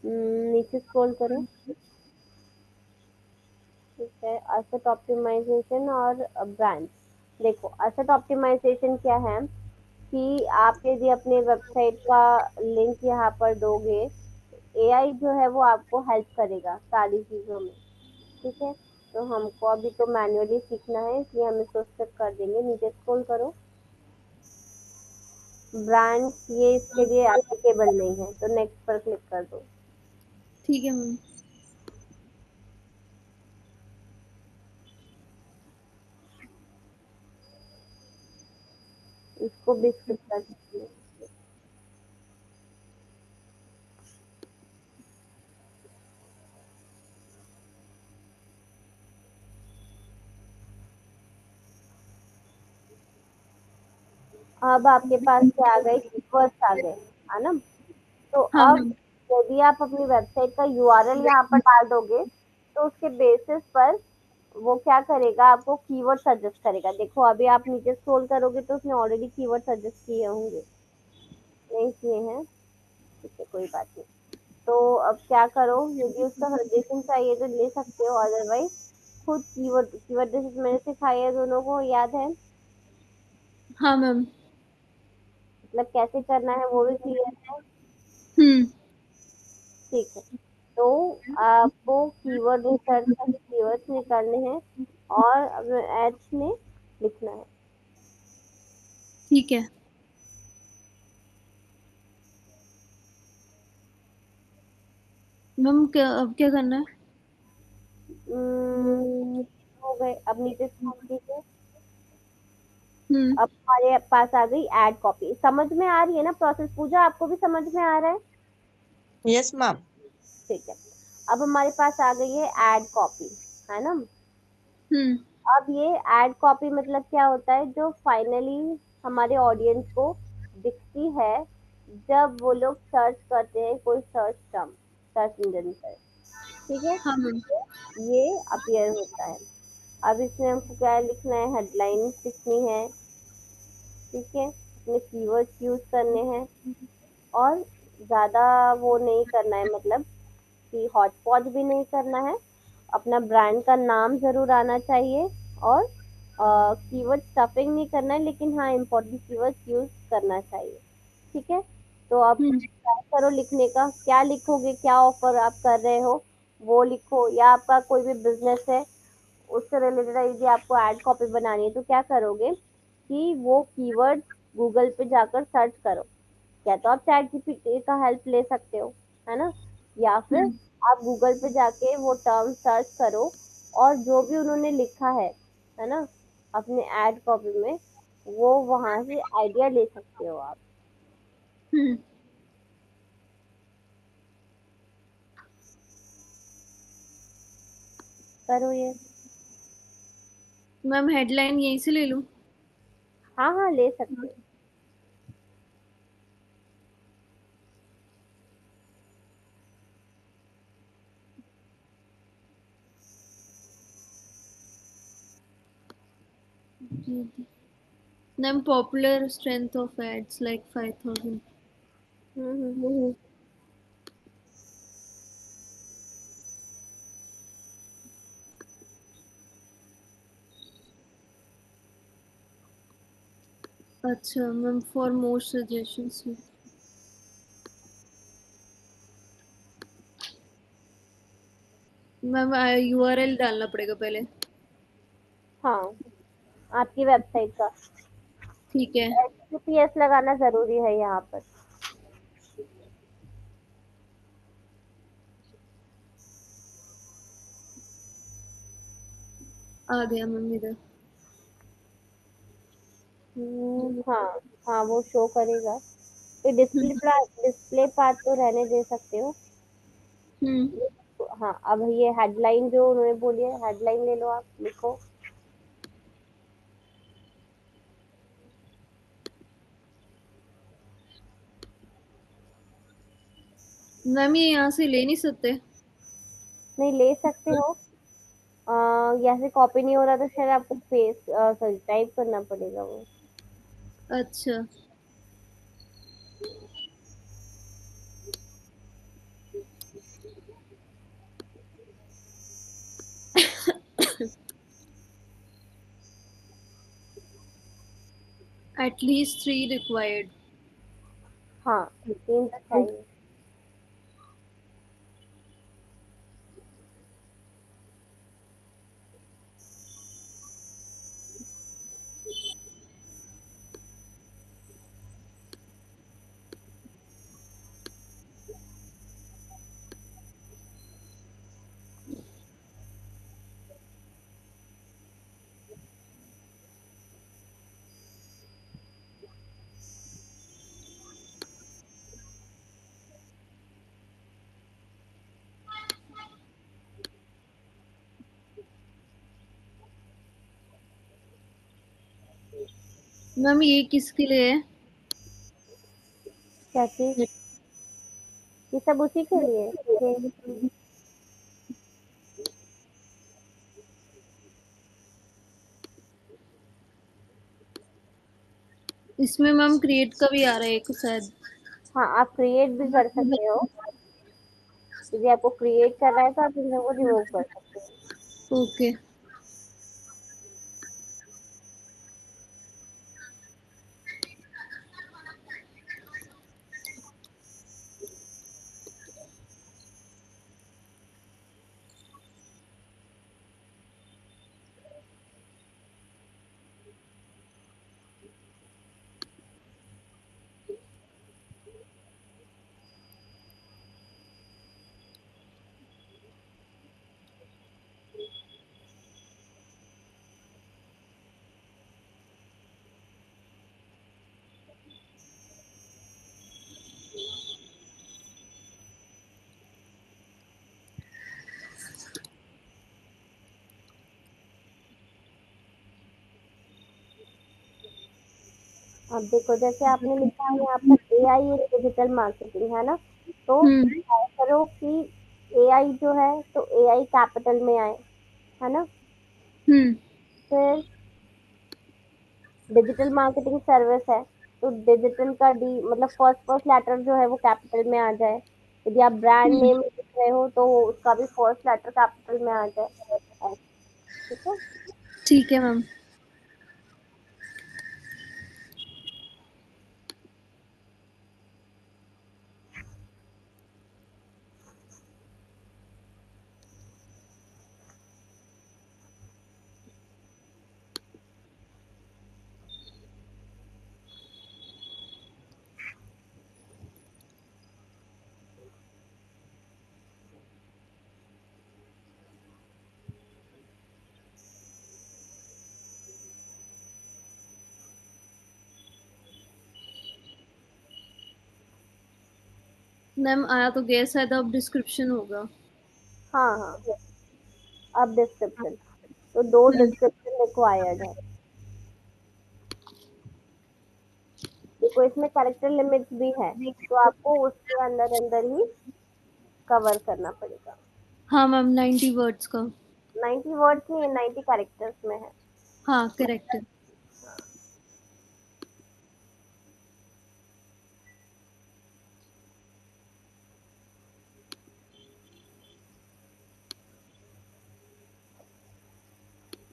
नीचे स्क्रॉल करो। ठीक है, एसेट ऑप्टिमाइजेशन और ब्रांड। देखो एसेट ऑप्टिमाइजेशन क्या है कि आप यदि अपने वेबसाइट का लिंक यहाँ पर दोगे, एआई जो है वो आपको हेल्प करेगा सारी चीज़ों में। ठीक है, तो हमको अभी तो मैन्युअली सीखना है, इसलिए हम इसको स्किप कर देंगे। नीचे स्क्रॉल करो। ब्रांड ये इसके लिए एप्लीकेबल नहीं है, तो नेक्स्ट पर क्लिक कर दो। ठीक है मैम। इसको भी स्किप कर दीजिए। अब आपके पास क्या आ गए, कीवर्ड्स आ गए, है ना। तो हाँ अब मैम। यदि आप अपनी वेबसाइट का यूआरएल यहाँ पर डाल दोगे, तो उसके बेसिस पर वो क्या करेगा, आपको कीवर्ड सजेस्ट करेगा। देखो अभी आप नीचे स्क्रॉल करोगे तो उसने ऑलरेडी कीवर्ड सजेस्ट किए होंगे, नहीं किए हैं, ठीक है कोई बात नहीं। तो अब क्या करो, यदि उसका सजेशन चाहिए तो ले सकते हो, अदरवाइज खुद कीवर्ड कीवर्ड जैसे मैंने सिखाया है दोनों को, याद है हाँ मैम। मतलब कैसे करना है वो भी क्लियर है। हम्म। ठीक है, तो आपको कीवर्ड रिसर्च का कीवर्ड्स निकालने हैं और अपने एड्स में लिखना है। ठीक है मैम। क्या अब क्या करना है? हो गए, अब नीचे स्क्रॉल कीजिए। हम्म। अब हमारे पास आ गई एड कॉपी। समझ में आ रही है ना प्रोसेस, पूजा आपको भी समझ में आ रहा है? Yes ma'am. ठीक है, अब हमारे पास आ गई है एड कॉपी, है ना। हम्म। अब ये एड कॉपी मतलब क्या होता है, जो फाइनली हमारे ऑडियंस को दिखती है जब वो लोग सर्च करते हैं कोई सर्च टर्म सर्च इंजन पर। ठीक है, हाँ मैम। ये अपीयर होता है। अब इसमें हमको क्या लिखना है, हेडलाइन लिखनी है। ठीक है, अपने कीवर्ड्स यूज करने हैं और ज़्यादा वो नहीं करना है, मतलब कि हॉट पॉट भी नहीं करना है। अपना ब्रांड का नाम ज़रूर आना चाहिए और कीवर्ड स्टफिंग नहीं करना है, लेकिन हाँ इम्पोर्टेंट कीवर्ड्स यूज करना चाहिए। ठीक है, तो अब हम्म। ट्राई करो लिखने का। क्या लिखोगे, क्या ऑफर आप कर रहे हो वो लिखो, या आपका कोई भी बिजनेस है उससे रिलेटेड यदि आपको एड कॉपी बनानी है, तो क्या करोगे कि वो कीवर्ड गूगल पे जाकर सर्च करो। या तो आप चैट जीपीटी का हेल्प ले सकते हो, है ना, या फिर हम्म। आप गूगल पे जाके वो टर्म सर्च करो और जो भी उन्होंने लिखा है ना, अपने एड कॉपी में, वो वहां से आइडिया ले सकते हो आप। हम्म। करो ये। मैम हेडलाइन यहीं से ले लूँ? हाँ हाँ ले सकते हो। जी जी ma'am. Popular strength of ads like 5000। हम्म। अच्छा ma'am, for more suggestions. Ma'am URL डालना पड़ेगा पहले? हाँ, आपकी वेबसाइट का ठीक है। HTTPS लगाना जरूरी है यहाँ पर। आ गया मैम इधर। हाँ हाँ वो शो करेगा। तो डिस्प्ले पाथ तो रहने दे सकते हो। हम्म। हाँ अब ये हेडलाइन जो उन्होंने बोली है, हेडलाइन ले लो, आप लिखो। मैम ये यहाँ से ले नहीं सकते? नहीं ले सकते हो। यहाँ से कॉपी नहीं हो रहा तो शायद आपको पेस्ट सॉरी टाइप करना पड़ेगा वो। अच्छा। At least 3 required. हाँ 3 तो चाहिए। मैम ये किसके लिए है? क्या चीज? ये सब उसी के लिए कि इसमें मैम क्रिएट का भी आ रहा है एक शायद। हाँ आप क्रिएट भी कर सकते हो। यदि आपको क्रिएट करना है तो आप इन सबको रिमूव कर सकते हो। ओके। अब देखो जैसे आपने लिखा है यहाँ पर एआई इन डिजिटल मार्केटिंग, है ना? तो हम्म। ट्राई करो कि एआई जो है तो एआई कैपिटल में आए, है ना? हम्म। फिर डिजिटल मार्केटिंग सर्विस है तो डिजिटल का डी मतलब फर्स्ट लेटर जो है वो कैपिटल में आ जाए। यदि आप ब्रांड हम्म। नेम लिख रहे हो तो उसका भी फर्स्ट लेटर कैपिटल में आ जाए। ऐसे, ठीक है। ठीक है मैम। मैम आया तो गया शायद, अब डिस्क्रिप्शन होगा। हाँ हाँ अब डिस्क्रिप्शन, तो 2 हम्म। डिस्क्रिप्शन रिक्वायर्ड है। देखो इसमें कैरेक्टर लिमिट्स भी है तो आपको उसके अंदर अंदर ही कवर करना पड़ेगा। हाँ मैम 90 वर्ड्स का। 90 वर्ड्स नहीं है, 90 कैरेक्टर्स में है। हाँ करेक्ट है।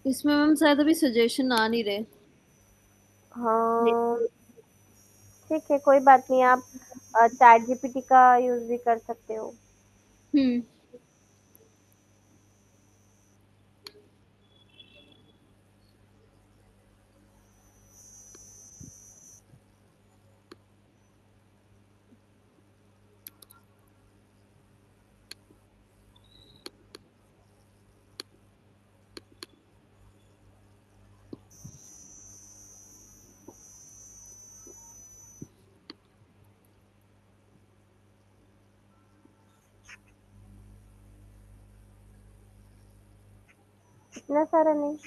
इसमें मैम शायद अभी सजेशन आ नहीं रहे। हाँ ठीक है कोई बात नहीं, आप चैट जीपीटी का यूज भी कर सकते हो। हम्म। इतना सारा नहीं।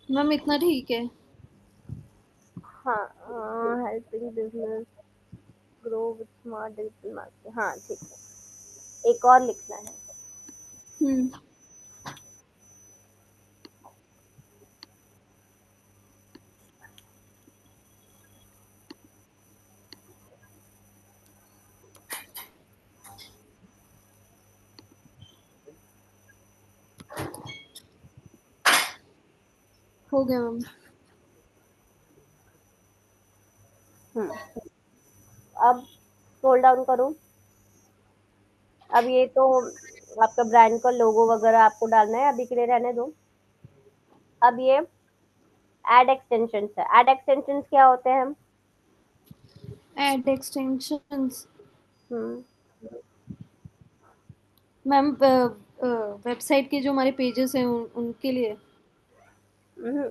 मैम इतना ठीक है। हाँ, helping business grow with smart digital marketing, हाँ ठीक है, एक और लिखना है। हम्म। हो गया मैम। अब स्क्रॉल डाउन करो। अब ये तो आपका ब्रांड का लोगो वगैरह आपको डालना है, अभी के लिए रहने दो। अब ये एड एक्सटेंशन है। एड एक्सटेंशन क्या होते हैं? एड एक्सटेंशंस हम्म मैम वेबसाइट के जो हमारे पेजेस हैं उनके लिए। हम्म,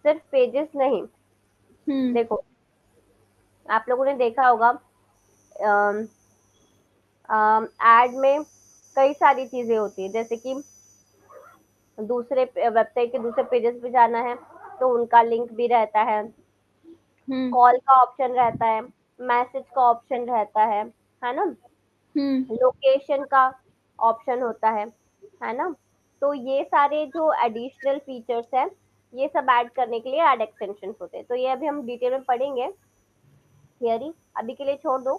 सिर्फ पेजेस नहीं। हम्म। देखो, आप लोगों ने देखा होगा एड में कई सारी चीजें होती है, जैसे कि दूसरे वेबसाइट के दूसरे पेजेस पे जाना है तो उनका लिंक भी रहता है, हम्म। कॉल का ऑप्शन रहता है, मैसेज का ऑप्शन रहता है ना, हम्म। लोकेशन का ऑप्शन होता है ना। तो ये सारे जो एडिशनल फीचर्स हैं, ये सब ऐड करने के लिए ऐड एक्सटेंशन होते हैं। तो ये अभी हम डिटेल में पढ़ेंगे, थियरी अभी के लिए छोड़ दो,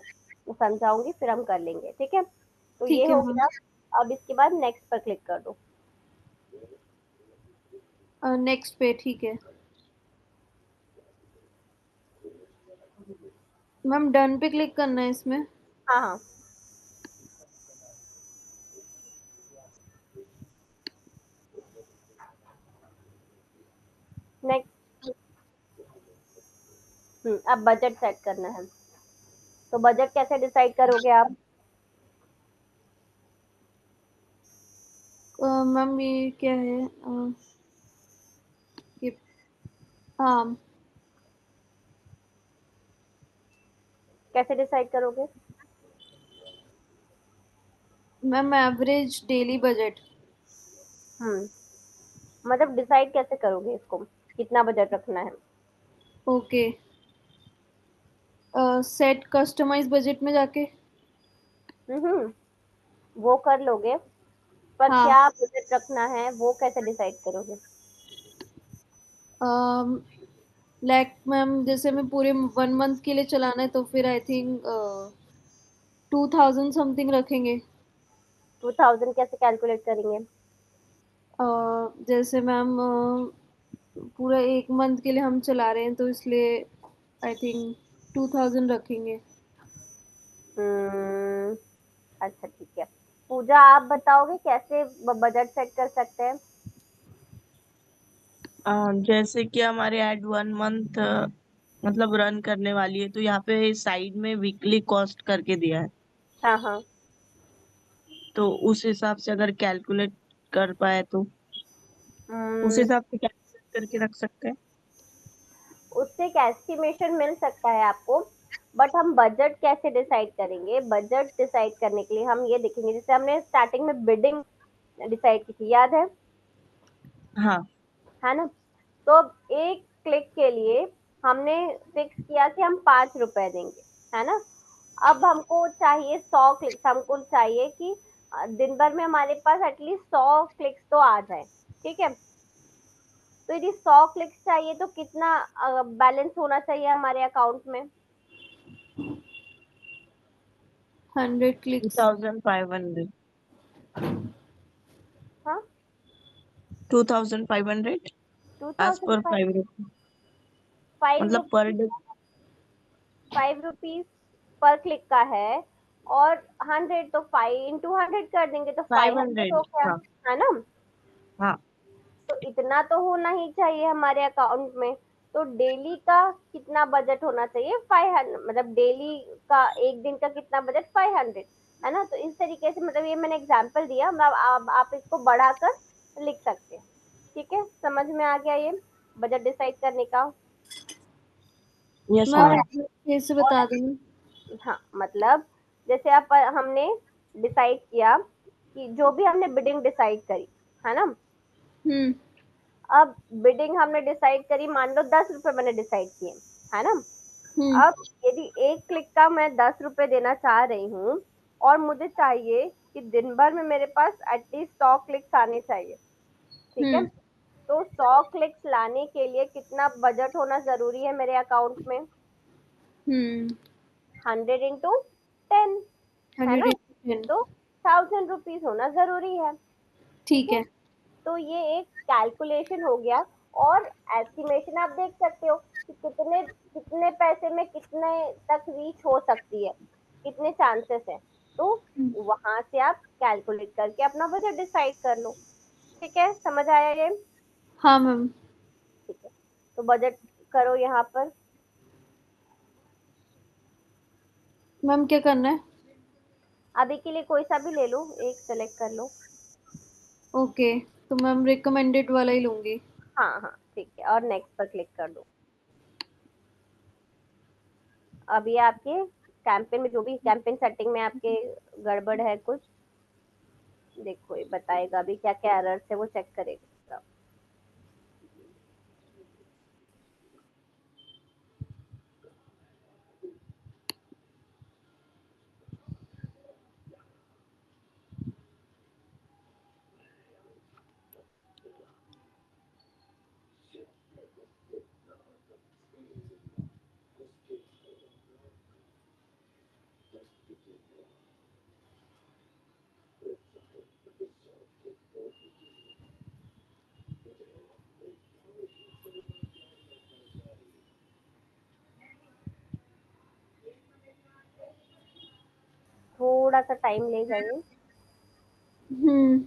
मैं समझाऊंगी फिर हम कर लेंगे, ठीक है। तो ये ठीक है हो मैम। गया। अब इसके बाद नेक्स्ट पर क्लिक कर दो। नेक्स्ट पे ठीक है मैम। डन पे क्लिक करना है इसमें। हाँ हाँ, नेक्स्ट। अब बजट सेट करना है। तो बजट कैसे डिसाइड करोगे आप? मैम ये क्या है ये हाँ कैसे डिसाइड करोगे? Ma'am average daily budget. हम्म मतलब डिसाइड कैसे करोगे इसको, कितना बजट रखना है? ओके। सेट कस्टमाइज बजट में जाके। हम्म वो कर लोगे, पर हाँ। क्या बजट रखना है वो कैसे डिसाइड करोगे? लाइक मैम जैसे मैं पूरे 1 मंथ के लिए चलाना है तो फिर आई थिंक 2000 समथिंग रखेंगे। 2000 कैसे कैलकुलेट करेंगे? जैसे मैम पूरा 1 मंथ के लिए हम चला रहे हैं तो इसलिए आई थिंक 2000 रखेंगे। हम्म अच्छा ठीक है। पूजा, आप बताओगे कैसे बजट सेट कर सकते हैं? जैसे कि हमारे एड 1 मंथ मतलब रन करने वाली है, तो यहाँ पे साइड में वीकली कॉस्ट करके दिया है। हाँ हाँ। तो उस हिसाब से अगर कैलकुलेट कर पाए तो उस हम्म, हिसाब से कैलकुलेट करके रख सकते हैं। उससे एक एस्टिमेशन मिल सकता है आपको, बट हम बजट कैसे डिसाइड करेंगे? बजट डिसाइड करने के लिए हम ये देखेंगे, जैसे हमने स्टार्टिंग में बिडिंग डिसाइड की थी, याद हाँ। है ना। तो अब एक क्लिक के लिए हमने फिक्स किया कि हम 5 रुपए देंगे, है ना। अब हमको चाहिए 100 क्लिक्स, हमको चाहिए कि दिन भर में हमारे पास एटलीस्ट 100 क्लिक्स तो आ जाए, ठीक है। तो यदि 100 क्लिक्स चाहिए तो कितना बैलेंस होना चाहिए हमारे अकाउंट में? 100 to clicks. Thousand five hundred हाँ, 2500 टू एज थाउजेंड पर फाइव 5 रुपीज, फाइव मतलब per rupees day 5 rupees per click का है। और 100 तो 5 into 100 कर देंगे तो 500 500। हो गया, हाँ। है ना। हाँ। तो इतना तो होना ही चाहिए हमारे अकाउंट में। तो डेली का कितना बजट होना चाहिए? 500, मतलब डेली का एक दिन का कितना बजट? 500। है ना। तो इस तरीके से मतलब ये मैंने एग्जांपल दिया, मैं आप इसको बढ़ाकर लिख सकते हैं। ठीक है, समझ में आ गया ये बजट डिसाइड करने का। यस मैम और मैम। फिर से और बता देना। हाँ मतलब जैसे आप हमने डिसाइड किया कि जो भी हमने बिडिंग डिसाइड करी, है ना। हम्म। अब बिडिंग हमने डिसाइड करी, मान लो 10 रुपए मैंने डिसाइड किए, है ना। हम्म। अब यदि एक क्लिक का मैं 10 रुपए देना चाह रही हूँ और मुझे चाहिए कि दिन भर में मेरे पास एटलीस्ट 100 क्लिक्स आने चाहिए, ठीक है। हम्म। तो 100 क्लिक्स लाने के लिए कितना बजट होना जरूरी है मेरे अकाउंट में? हम्म। 100 into 10, है ना। 110। तो 1000 रुपीज होना जरूरी है, ठीक ठीक है। है। तो ये एक कैलकुलेशन हो गया। और एस्टिमेशन आप देख सकते हो कि कितने कितने पैसे में कितने तक रीच हो सकती है, कितने चांसेस है। तो हम्म। वहां से आप कैलकुलेट करके अपना बजट डिसाइड कर लो। ठीक है, समझ आया ये? हाँ मैम। ठीक है, तो बजट करो यहाँ पर। मैम क्या करना है? अभी के लिए कोई सा भी ले लो, एक सेलेक्ट कर लो। ओके, तो मैम रिकमेंडेड वाला ही लूंगी। हाँ हाँ ठीक है, और नेक्स्ट पर क्लिक कर दो। अब ये आपके कैंपेन में जो भी कैंपेन सेटिंग में आपके गड़बड़ है कुछ, देखो ये बताएगा अभी क्या क्या एरर्स है, वो चेक करेगा। थोड़ा सा टाइम लेगा ये। हम्म।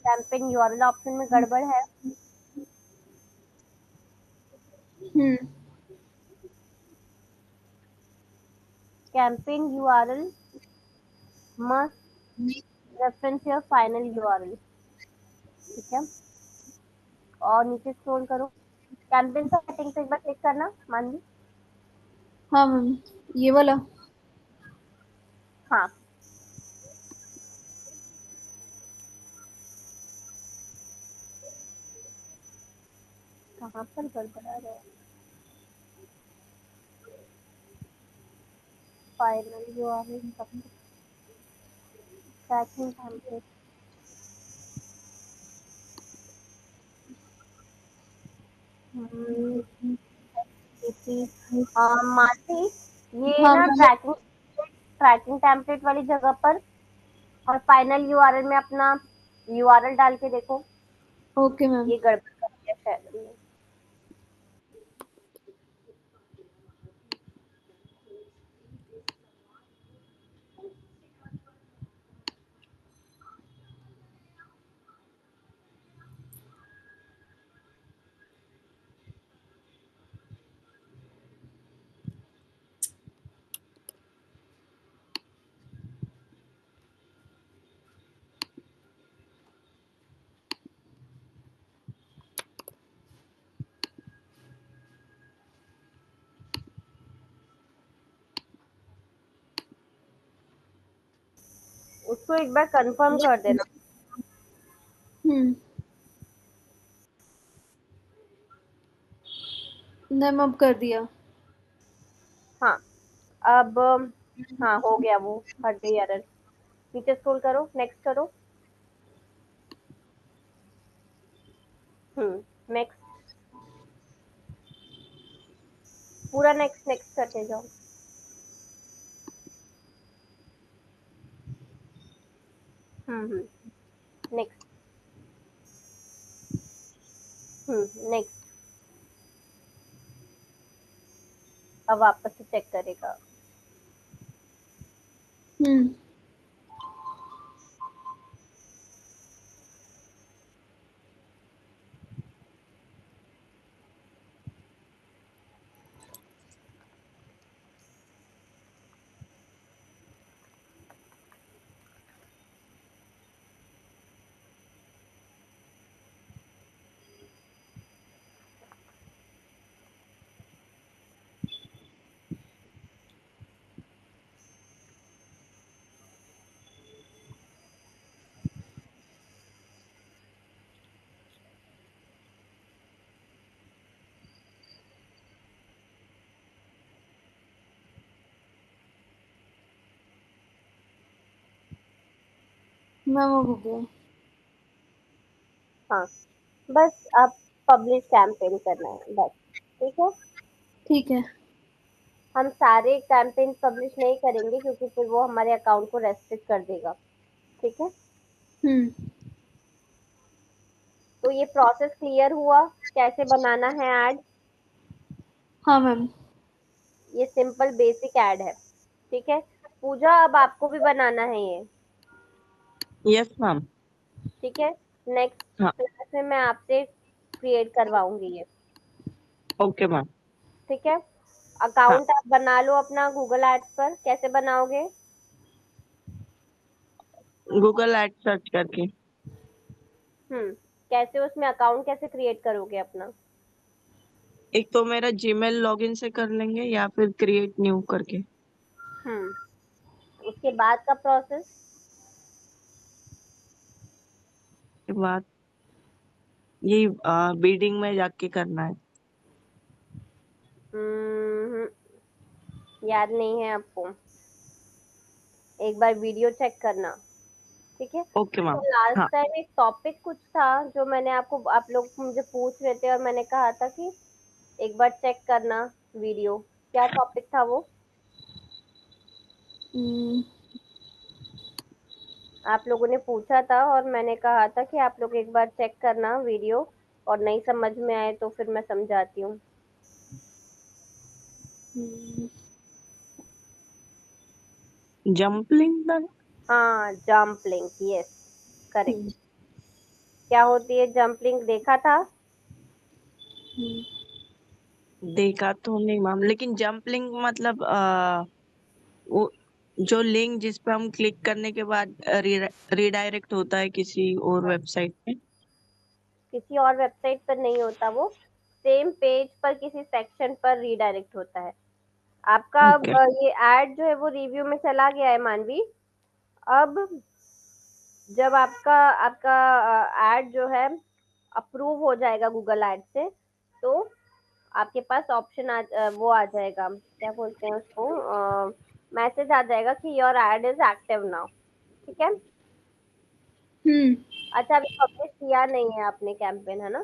कैंपेन यूआरएल ऑप्शन में गड़बड़ है। हम्म। Campaign URL must reference your final URL, ठीक है। और नीचे स्क्रॉल करो, कैंपेन सेटिंग पे एक बार क्लिक करना मान ली। हाँ मैम, ये वाला। हाँ, कहाँ पर गड़बड़ा रहा है? फाइनल यूआरएल सब ट्रैकिंग टेम्पलेट। मानसी, ये हाँ ना मैम। ट्रैकिंग ट्रैकिंग टेम्पलेट वाली जगह पर और फाइनल यूआरएल में अपना यूआरएल डाल के देखो, ओके मैम। ये गड़बड़ कर दिया शायद हमने। उसको एक बार कंफर्म कर देना। हम्म। मैम अब कर दिया। हाँ, अब हाँ हो गया, वो हट गई एरर। नीचे स्क्रॉल करो, नेक्स्ट करो। नेक्स्ट, पूरा नेक्स्ट नेक्स्ट करते जाओ। नेक्स्ट। नेक्स्ट। अब वापस से चेक करेगा। हम्म मैम अब हो गया। हाँ, बस अब पब्लिश कैंपेन करना है बस। ठीक है, ठीक है। हम सारे कैंपेन पब्लिश नहीं करेंगे क्योंकि फिर वो हमारे अकाउंट को रेस्ट्रिक्ट कर देगा। ठीक है, हम्म तो ये प्रोसेस क्लियर हुआ कैसे बनाना है ऐड। हाँ मैम। ये सिंपल बेसिक ऐड है। ठीक है, पूजा अब आपको भी बनाना है ये। Yes ma'am. ठीक है, नेक्स्ट हाँ। क्लास में मैं आपसे क्रिएट करवाऊंगी ये। Okay ma'am. ठीक है, हाँ, अकाउंट आप बना लो अपना गूगल एड्स पर। कैसे बनाओगे? गूगल एड सर्च करके। कैसे उसमें अकाउंट कैसे क्रिएट करोगे अपना? एक तो मेरा जीमेल लॉगिन से कर लेंगे या फिर क्रिएट न्यू करके। उसके बाद का प्रोसेस? के बाद यही बीडिंग में जाके करना है। हम्म, याद नहीं है आपको? एक बार वीडियो चेक करना। ठीक है, ओके अच्छा मैम। लास्ट हाँ, टाइम एक टॉपिक कुछ था जो मैंने आपको, आप लोग मुझे पूछ रहे थे और मैंने कहा था कि एक बार चेक करना वीडियो। क्या टॉपिक था वो? हम्म, आप लोगों ने पूछा था और मैंने कहा था कि आप लोग एक बार चेक करना वीडियो, और नहीं समझ में आए तो फिर मैं समझाती हूँ। हम्म, जंप लिंक था। हाँ, जंप लिंक, यस, करेक्ट। हम्म, क्या होती है जंप लिंक, देखा था? हम्म, देखा तो नहीं मैम, लेकिन जंप लिंक मतलब वो जो लिंक जिस पे हम क्लिक करने के बाद रिडायरेक्ट होता है किसी और वेबसाइट पे। किसी और वेबसाइट पर नहीं होता वो, सेम पेज पर किसी सेक्शन पर रीडायरेक्ट होता है आपका। अब ओके। ये ऐड जो है वो रिव्यू में चला गया है मानवी। अब जब आपका आपका ऐड जो है अप्रूव हो जाएगा गूगल ऐड से, तो आपके पास ऑप्शन वो आ जाएगा, क्या बोलते हैं उसको, मैसेज आ जाएगा कि your add is active now. ठीक है, हम्म, अच्छा अभी पब्लिश किया नहीं है आपने कैंपेन, है ना?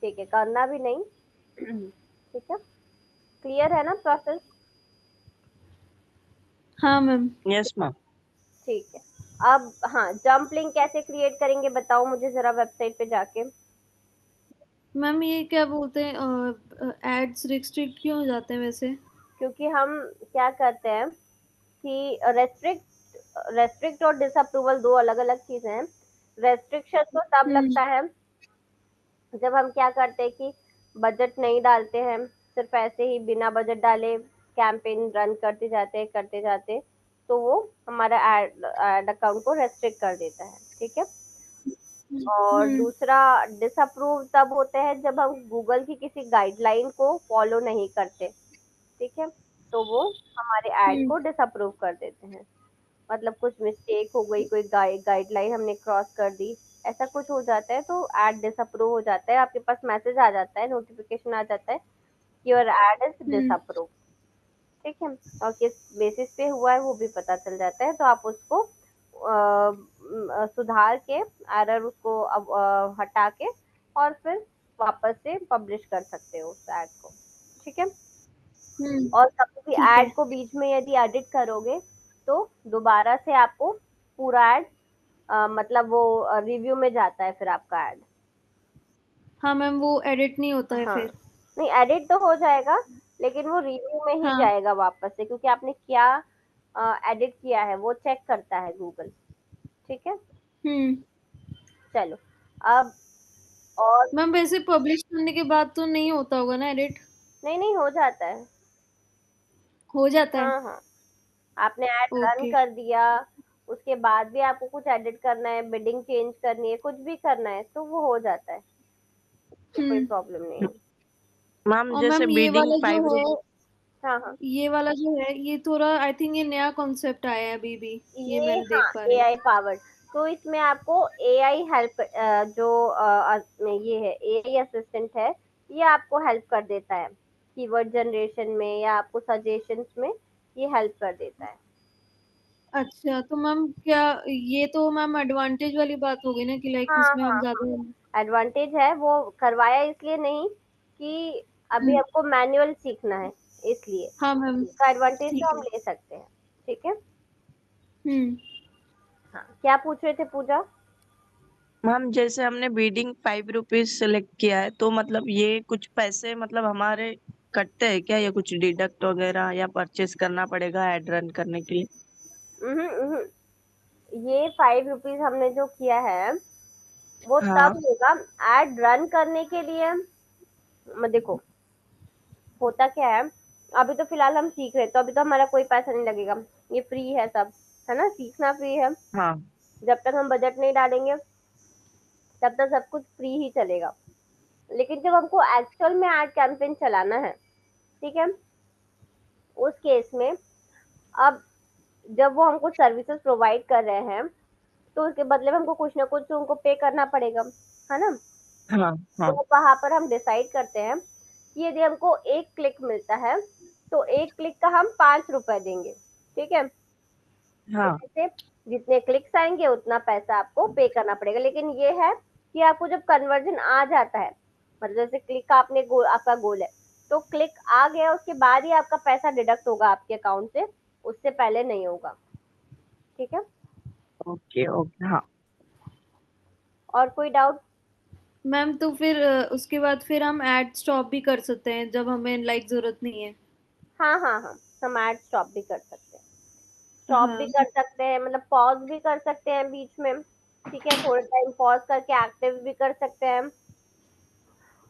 ठीक है, करना भी नहीं। ठीक है, क्लियर है ना प्रोसेस? हाँ मैम। Yes ma'am. ठीक है, अब हाँ, जंप लिंक कैसे क्रिएट करेंगे बताओ मुझे जरा वेबसाइट पे जाके। मैम ये क्या बोलते हैं, एड्स रिस्ट्रिक्ट क्यों हो जाते हैं वैसे? क्योंकि हम क्या करते हैं कि रेस्ट्रिक्ट और डिसअप्रूवल दो अलग अलग चीजें हैं। रेस्ट्रिक्शन तो तब हम्म लगता है जब हम क्या करते हैं कि बजट नहीं डालते हैं, सिर्फ ऐसे ही बिना बजट डाले कैंपेन रन करते जाते, तो वो हमारा एड अकाउंट को रेस्ट्रिक्ट कर देता है। ठीक है, और हम्म दूसरा डिसअप्रूव तब होते हैं जब हम गूगल की किसी गाइडलाइन को फॉलो नहीं करते। ठीक है, तो वो हमारे ऐड हम्म को डिसअप्रूव कर देते हैं। मतलब कुछ मिस्टेक हो गई, कोई गाइडलाइन हमने क्रॉस कर दी, ऐसा कुछ हो जाता है तो ऐड डिसअप्रूव हो जाता है। आपके पास मैसेज आ जाता है, नोटिफिकेशन आ जाता है कि your add is hmm disapprove. ठीक है, और किस बेसिस पे हुआ है वो भी पता चल जाता है, तो आप उसको सुधार के, एरर उसको हटा के, और फिर वापस से पब्लिश कर सकते हो उस ऐड को। ठीक है, हम्म, और कभी भी ठीक ऐड है। को बीच में यदि एडिट करोगे तो दोबारा से आपको पूरा ऐड मतलब वो रिव्यू में जाता है फिर आपका ऐड। हाँ मैम, वो एडिट नहीं होता है हाँ, फिर। नहीं एडिट तो हो जाएगा, लेकिन वो रिव्यू में ही हाँ। जाएगा वापस से, क्योंकि आपने क्या एडिट किया है वो चेक करता है गूगल। ठीक है, हम्म। चलो अब और। मैम वैसे पब्लिश करने के बाद तो नहीं होता होगा ना एडिट? नहीं नहीं, हो जाता है। हो जाता है। हाँ हाँ, आपने ऐड रन ओके। कर दिया, उसके बाद भी आपको कुछ एडिट करना है, बिडिंग चेंज करनी है, कुछ भी करना है तो वो हो जाता है, तो कोई हम्म। प्रॉब्लम नहीं है। मैम और जैसे मैम ये बिडिंग वाला जो 5 रुपीज। है, हाँ हाँ, ये वाला जो है, ये थोड़ा आई थिंक ये नया कॉन्सेप्ट आया है अभी भी। ये ये मैंने देख हाँ पा रही हूँ। AI powered. तो इसमें आपको एआई हेल्प, जो ये है एआई असिस्टेंट है, ये आपको हेल्प कर देता है कीवर्ड जनरेशन में, या आपको सजेशंस में ये हेल्प कर देता है। अच्छा तो मैम क्या, ये तो मैम एडवांटेज वाली बात हो गई ना कि लाइक हाँ इसमें हम हाँ ज्यादा। हाँ, एडवांटेज है, वो करवाया इसलिए नहीं कि अभी हम्म, आपको मैनुअल सीखना है, इसलिए हाँ मैम। इसका एडवांटेज ठीक तो हम है। ले सकते हैं। ठीक है, हम्म। हाँ क्या पूछ रहे थे पूजा? मैम जैसे हमने बिडिंग 5 रुपीज सेलेक्ट किया है, तो मतलब ये कुछ पैसे मतलब हमारे कटते हैं क्या, या कुछ डिडक्ट वगैरह, या परचेस करना पड़ेगा ऐड रन करने के लिए? ये 5 रुपीज हमने जो किया है वो हाँ। तब होगा एड रन करने के लिए। देखो, होता क्या है, अभी तो फिलहाल हम सीख रहे हैं, तो अभी तो हमारा कोई पैसा नहीं लगेगा, ये फ्री है सब, है ना, सीखना फ्री है। हाँ। जब तक हम बजट नहीं डालेंगे तब तक सब कुछ फ्री ही चलेगा। लेकिन जब हमको एक्चुअल में एड कैंपेन चलाना है, ठीक है, उस केस में, अब जब वो हमको सर्विसेज प्रोवाइड कर रहे हैं, तो उसके बदले में हमको कुछ ना कुछ उनको पे करना पड़ेगा, है ना। हाँ। हाँ। तो वहां पर हम डिसाइड करते हैं कि यदि हमको एक क्लिक मिलता है तो एक क्लिक का हम 5 रुपए देंगे। ठीक है, तो हाँ। जैसे जितने क्लिक्स आएंगे उतना पैसा आपको पे करना पड़ेगा। लेकिन ये है कि आपको जब कन्वर्जन आ जाता है, मतलब जैसे क्लिक का आपने गोल, आपका गोल है, तो क्लिक आ गया उसके बाद ही आपका पैसा डिडक्ट होगा आपके अकाउंट से, उससे पहले नहीं होगा। ठीक है, ओके ओके। हाँ। और कोई डाउट? मैम तो फिर उसके बाद फिर हम एड स्टॉप भी कर सकते हैं जब हमें लाइक जरूरत नहीं है। हाँ हाँ हाँ, हम ऐड स्टॉप भी कर सकते हैं, स्टॉप भी हाँ। कर सकते हैं, मतलब पॉज भी कर सकते हैं बीच में। ठीक है, थोड़ा टाइम पॉज करके एक्टिव भी कर सकते हैं।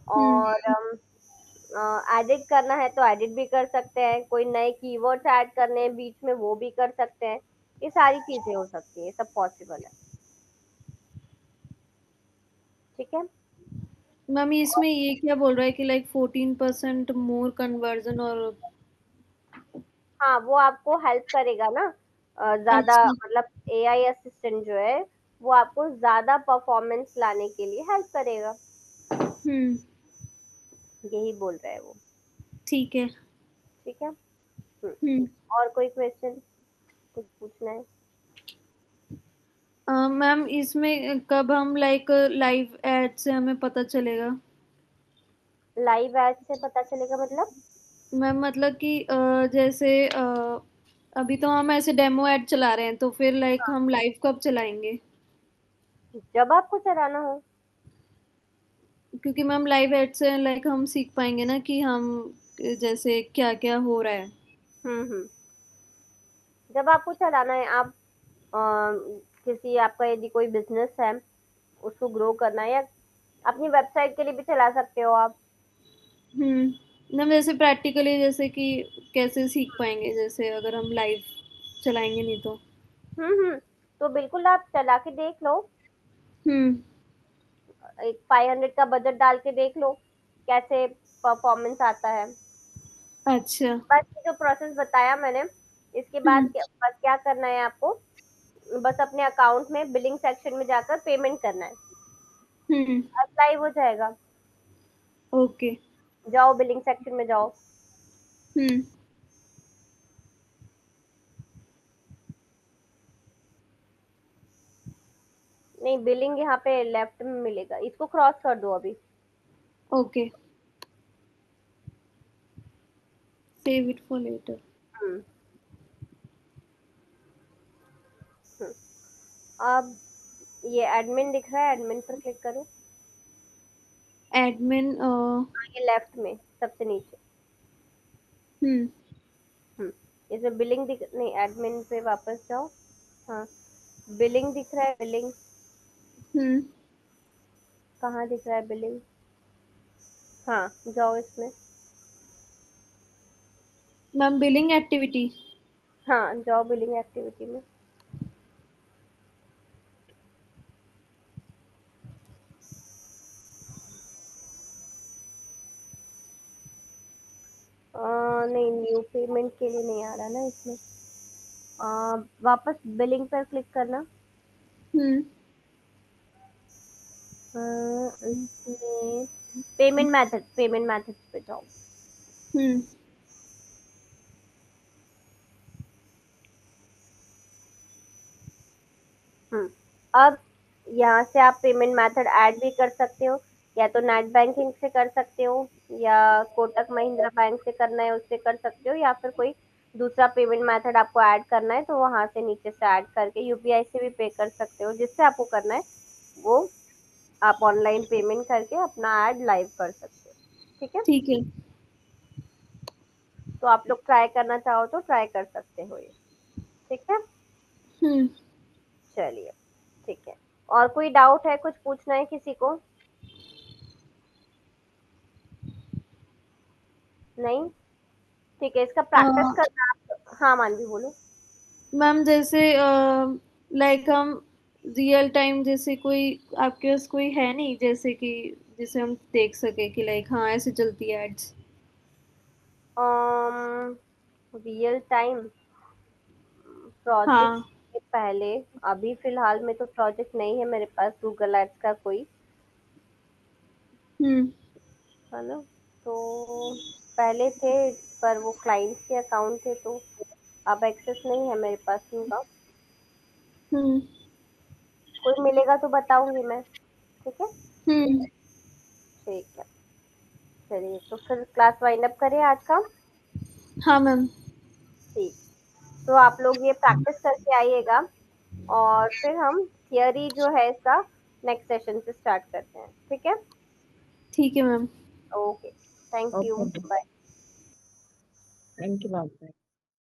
हम्म। और एडिट करना है तो एडिट भी कर सकते हैं, कोई नए कीवर्ड्स ऐड करने हैं बीच में वो भी कर सकते हैं। ये सारी चीजें हो सकती है, सब पॉसिबल है। ठीक है, मैम इसमें ये क्या बोल रहा है कि लाइक 14% मोर कन्वर्जन और। हाँ वो आपको हेल्प करेगा ना, ज्यादा अच्छा। मतलब एआई असिस्टेंट जो है वो आपको ज्यादा परफॉर्मेंस लाने के लिए हेल्प करेगा, हम्म। यही बोल रहा है वो। ठीक है। ठीक है, हम्म। और कोई क्वेश्चन, कुछ पूछना है? मैम इसमें कब हम लाइक लाइव एड से हमें पता चलेगा? लाइव एड से पता चलेगा मतलब? मैम मतलब कि जैसे अभी तो हम ऐसे डेमो एड चला रहे हैं, तो फिर लाइक हम लाइव कब चलाएंगे? जब आपको चलाना हो। क्योंकि मैम लाइव एड से लाइक हम सीख पाएंगे ना कि हम जैसे क्या क्या हो रहा है। हम्म, जब आपको चलाना है, आप अ, किसी आपका यदि कोई बिजनेस है उसको ग्रो करना है, या अपनी वेबसाइट के लिए भी चला सकते हो आप। मैम जैसे प्रैक्टिकली जैसे कि कैसे सीख पाएंगे जैसे अगर हम लाइव चलाएंगे नहीं तो? तो बिल्कुल आप चला के देख लो, हम्म। एक 500 का बजट डाल के देख लो कैसे परफॉर्मेंस आता है। अच्छा। बस ये जो प्रोसेस बताया मैंने, इसके बाद हम्म। बस क्या करना है आपको, बस अपने अकाउंट में बिलिंग सेक्शन में जाकर पेमेंट करना है, हम्म। अब लाइव हो जाएगा। ओके। जाओ बिलिंग सेक्शन में जाओ। हम्म। नहीं, बिलिंग यहाँ पे लेफ्ट में मिलेगा, इसको क्रॉस कर दो अभी। Okay. Save it for later. हम्म, हम्म। अब ये एडमिन दिख रहा है, एडमिन पर क्लिक करो। एडमिन ये लेफ्ट में सबसे नीचे। हम्म इसमें बिलिंग दिख नहीं, एडमिन पे वापस जाओ। हाँ, बिलिंग दिख रहा है, बिलिंग हम्म कहाँ दिख रहा है बिलिंग? हाँ, जाओ इसमें। Ma'am billing activity. हाँ, जाओ बिलिंग एक्टिविटी में। नहीं, न्यू पेमेंट के लिए नहीं आ रहा ना इसमें। वापस बिलिंग पर क्लिक करना। हम्म इसमें पेमेंट मेथड पे जाओ। हम्म हम्म अब यहाँ से आप पेमेंट मेथड ऐड भी कर सकते हो, या तो नेट बैंकिंग से कर सकते हो, या कोटक महिंद्रा बैंक से करना है उससे कर सकते हो, या फिर कोई दूसरा पेमेंट मेथड आपको ऐड करना है तो वहां से नीचे से ऐड करके यूपीआई से भी पे कर सकते हो। जिससे आपको करना है वो आप ऑनलाइन पेमेंट करके अपना ऐड लाइव कर सकते हो। ठीक है, ठीक है। तो आप लोग ट्राई करना चाहो तो ट्राई कर सकते हो ये। ठीक है, हम्म चलिए, ठीक है। और कोई डाउट है, कुछ पूछना है किसी को? नहीं, ठीक है, इसका प्रैक्टिस करना आप। हाँ, मानवी बोलो। मैम जैसे लाइक हम रियल टाइम जैसे कोई आपके पास कोई है नहीं जैसे कि जिसे हम देख सके कि लाइक हाँ ऐसे चलती है एड्स। रियल टाइम प्रोजेक्ट हाँ। के पहले, अभी फिलहाल में तो प्रोजेक्ट नहीं है मेरे पास गूगल एड्स का कोई, हम्म है ना। तो पहले थे, पर वो क्लाइंट्स के अकाउंट थे तो अब एक्सेस नहीं है मेरे पास उनका। हम्म कोई मिलेगा तो बताऊंगी मैं। ठीक है, हम्म ठीक है, चलिए तो फिर क्लास वाइंड अप करें आज का। हाँ मैम। ठीक, तो आप लोग ये प्रैक्टिस करके आइएगा, और फिर हम थियरी जो है इसका नेक्स्ट सेशन से स्टार्ट करते हैं। ठीक है, ठीक है ma'am. Okay, thank you, okay, bye. Thank you ma'am.